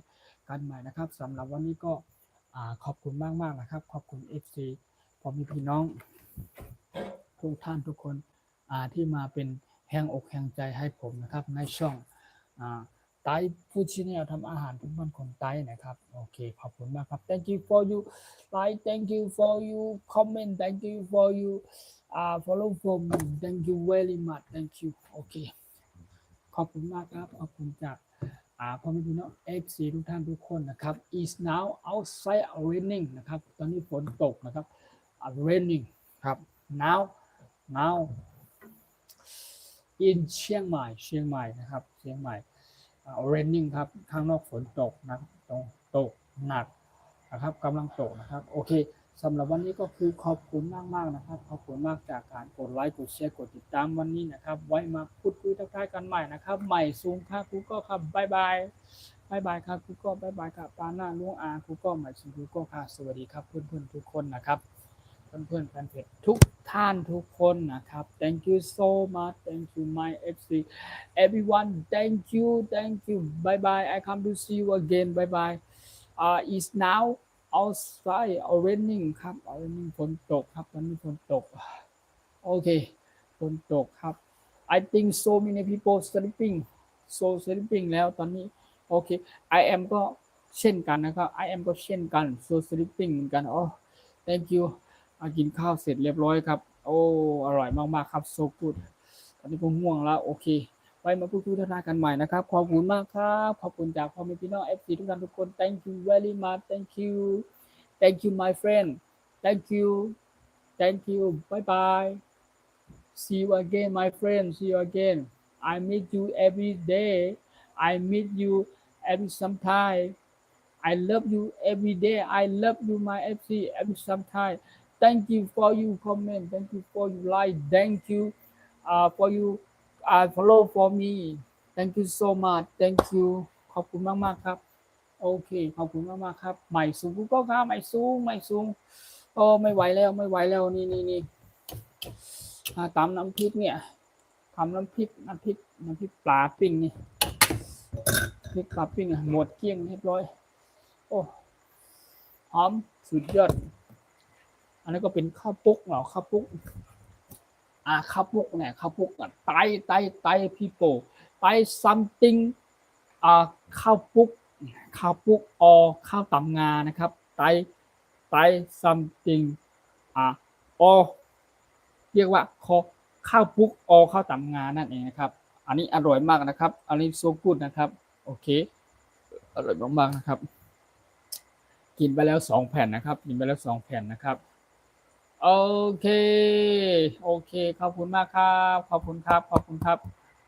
S1: กันใหม่นะครับสำหรับวันนี้ก็ขอบคุณมากนะครับขอบคุณ FC พอมีพี่น้องทุกท่านทุกคนที่มาเป็นแห่งอกแห่งใจให้ผมนะครับในช่องไต้ผู้ชี้แนวทำอาหารพื้นบ้านคนไต้นะครับโอเคขอบคุณมากครับ thank you for you like thank you for you comment thank you for you follow for me thank you very much thank you โอเคขอบคุณมากครับขอบคุณจากพ่อแม่พี่น้อง FC ทุกท่านทุกคนนะครับ is now outside raining นะครับตอนนี้ฝนตกนะครับraining ครับ now in เชียงใหม่นะครับเชียงใหม่raining ครับข้างนอกฝนตกนะตกหนักนะครับกำลังตกนะครับโอเคสำหรับวันนี้ก็คือขอบคุณมากนะครับขอบคุณมากจากการกดไลค์กดแชร์กดติดตามวันนี้นะครับไว้มาพูดคุยทักทายกันใหม่นะครับใหม่ซูมครับกูก็ครับบ๊ายบายครับกูก็บ๊ายบายครับปาหน้าลุงกูก็ใหม่ซูมกูก็ค่ะสวัสดีครับเพื่อนๆทุกคนนะครับเพื่อนๆแฟนเพจทุกท่านทุกคนนะครับ thank you so much thank you my FC everyone thank you bye bye I come to see you again bye bye is now outside raining ครับ raining ฝนตกครับตอนนี้ฝนตกโอเคฝนตกครับ I think so many people sleeping แล้วตอนนี้โอเค I am ก็เช่นกันนะครับ I am ก็เช่นกัน so sleeping เหมือนกันoh thank youกินข้าวเสร็จเรียบร้อยครับโอ้อร่อยมากๆครับ so good ตอนนี้ผมง่วงแล้วโอเคไว้มาพูดคุยทักทายกันใหม่นะครับขอบคุณมากครับขอบคุณจากพ่อแม่พี่น้อง FC ทุกท่านทุกคน thank you very much thank you my friend thank you bye bye see you again my friend see you again I meet you every day I meet you every sometime I love you every day I love you my FC every sometime thank you for you comment thank you for you like thank you for you follow for me thank you so much thank you ขอบคุณมากๆครับโอเคขอบคุณมากๆครับใหม่สูงก็ครับใหม่สูงโอ้ไม่ไหวแล้วนี่ตำน้ำพริกเนี่ยทำน้ำพริกปลาปิ้งนี่พริกปลาปิ้งหมดเกลี้ยงเรียบร้อยโอ้หอมสุดยอดอันนี้ก็เป็นข้าวปุ๊กเหรอข้าวปุ๊กข้าวปุ๊กเนี่ยข้าวปุ๊กไต people ไต something ข้าวปุ๊กข้าวตำงานะครับไต something เรียกว่าข้าวปุ๊กข้าวตำงานั่นเองนะครับอันนี้อร่อยมากนะครับอันนี้โซกูดนะครับโอเคอร่อยมากๆนะครับกินไปแล้ว2 แผ่นนะครับ โอเคโอเคขอบคุณมากครับขอบคุณครับขอบคุณครับ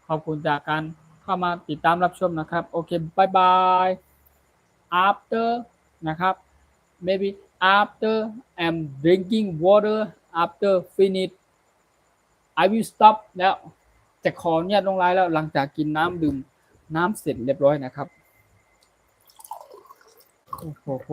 S1: ขอบคุณจากการเข้ามาติดตามรับชมนะครับโอเคบายบาย after นะครับ maybe after I'm drinking water after finish I will stop แล้วจะขอเนี่ยลงไลน์แล้วหลังจากกินน้ำดื่มน้ำเสร็จเรียบร้อยนะครับโอ้โห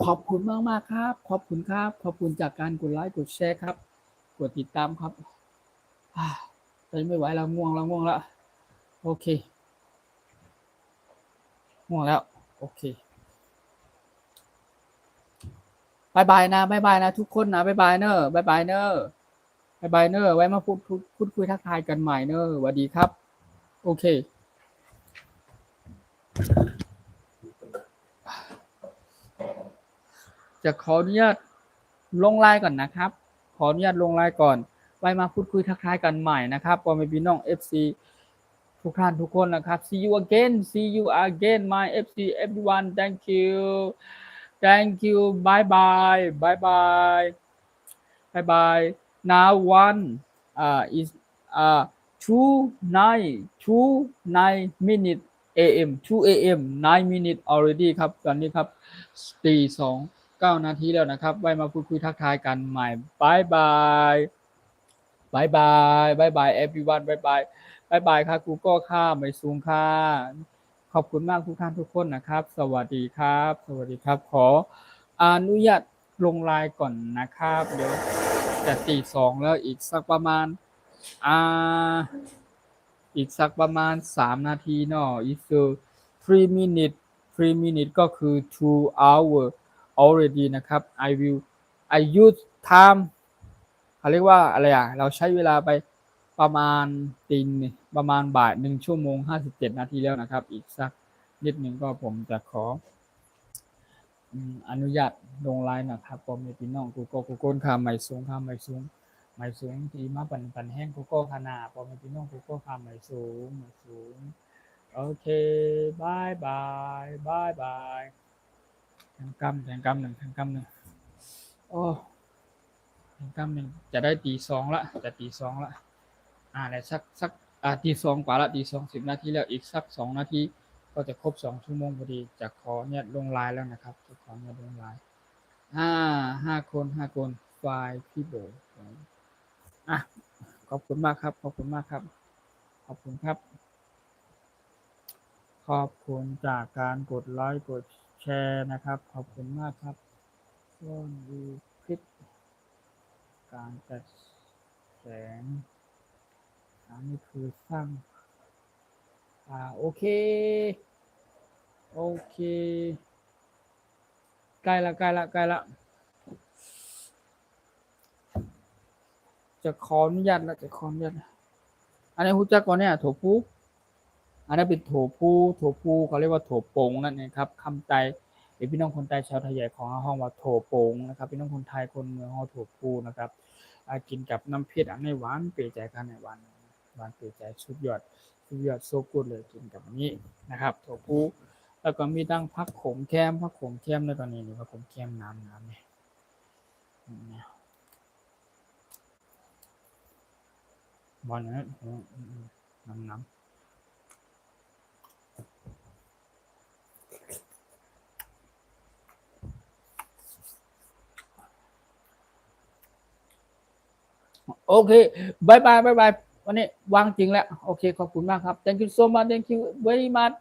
S1: ขอบคุณมากมากครับขอบคุณครับขอบคุณจากการกดไลค์กดแชร์ครับกดติดตามครับตอนนี้ไม่ไหวแล้วง่วงแล้วง่วงแล้วโอเคง่วงแล้วโอเคบายบายนะบายบายนะทุกคนนะบายบายเนอะบายบายเนอะบายบายเนอะไว้มาพูดคุยทักทายกันใหม่เนอะสวัสดีครับโอเคจะขออนุญาตลงไลน์ก่อนนะครับขออนุญาตลงไลน์ก่อนไว้มาพูดคุยทักทายกันใหม่นะครับพ่อแม่พี่น้อง FC ทุกท่านทุกคนนะครับ see you again see you again my FC everyone thank you bye bye bye bye bye bye now one is uh 2:09 AM 2 AM 9 minutes already ครับตอนนี้ครับตีสอง9 นาทีแล้วนะครับไว้มาพูดคุยทักทายกันใหม่บายบายบายบายบายบาย everyone บายบายบายบายค่ะกูก็ค่าไม่สูงค่าขอบคุณมากทุกท่านทุกคนนะครับสวัสดีครับสวัสดีครับขออนุญาตลงไลน์ก่อนนะครับเดี๋ยวจะตีสองแล้วอีกสักประมาณอ่าอีกสักประมาณ3 นาทีเนาะอีก3 minutes 3 minutes ก็คือ2 hour already นะครับ I use time เขาเรียกว่าอะไรเราใช้เวลาไปประมาณประมาณบ่าย1 ชั่วโมง 57 นาทีแล้วนะครับอีกสักนิดหนึ่งก็ผมจะขออนุญาตลงไลน์นะครับผมมีพี่น้องกูโก้ค่าไม่สูงที่มาปันแห้งกูโก้ขนาดผมมีพี่น้องกูโก้ค่าไม่สูงโอเคบายบายบายบายแทงกำหนึ่งโอ้แทงกำหนึ่งจะได้ตีสองละจะตีสองละแล้วสักตีสองกว่าละตีสอง10 นาทีแล้วอีกสัก2 นาทีก็จะครบ2 ชั่วโมงพอดีจะขอเนี่ยลงไลน์แล้วนะครับจะขอเนี่ยลงไลน์ห้าคนไฟล์พี่โบขอบคุณมากครับขอบคุณมากครับขอบคุณครับขอบคุณจากการกดไลค์กดแชร์นะครับขอบคุณมากครับช่วงดูคลิปการจัดแสงอันนี้คือสร้างโอเคโอเคใกล้ละจะขออนุญาตแล้วจะขออนุญาตอันนี้ฮู้จักก่อนเนี่ยโถปูอันนั้นเป็นโถปูเขาเรียกว่าโถโปงนั่นเองครับคำไตพี่น้องคนไทยชาวไทยใหญ่ของห้องว่าโถโปงนะครับพี่น้องคนไทยคนเมืองห้องโถปูนะครับกินกับน้ำเพชรอันในหวานเปรี้ยวใจกันในหวานเปรี้ยวใจสุดยอดโซกูดเลยกินกับนี้นะครับโถปูแล้วก็มีตั้งพักโขมแคมในตอนนี้นี่พักโขมแคมน้ำเนี่ยบอลนั้นน้ำโอเคบายบายวันนี้วางจริงแล้วโอเคขอบคุณมากครับ thank you so much thank you very much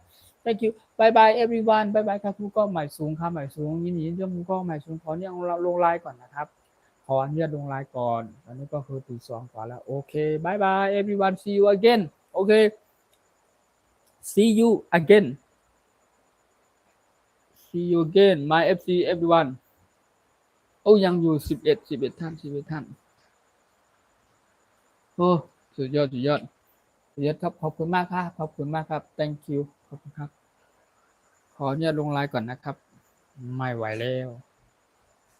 S1: thank you bye bye everyone bye bye ครับผู้ก็หมายสูงครับหมายสูงยินดีเรื่องผู้ก็หมายสูงขอเนี่ยลงไลน์ก่อนนะครับขออนุญาตลงไลน์ก่อนตอนนี้ก็คือตีสองกว่าแล้วโอเค bye bye everyone see you again โอเค see you again my FC everyone โอ้ยังอยู่11 ท่านโอ้สุดยอดครับขอบคุณมากครับ thank you ขอบคุณครับขอเนี่ยลงไลน์ก่อนนะครับไม่ไหวแล้ว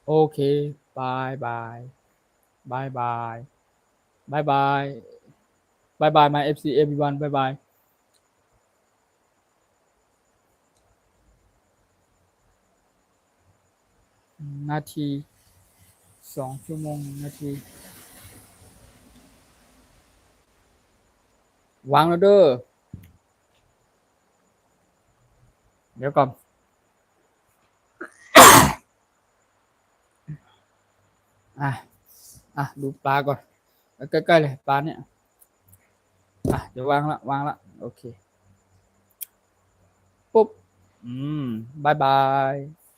S1: โอเคบายบาย บายบาย my FC everyone บายบายนาที2 ชั่วโมงนาทีวางแล้วเด้อเดี๋ยวก่อนดูปลาก่อนใกล้ๆเลยปลาเนี่ยเดี๋ยววางละโอเคปุ๊บบายบาย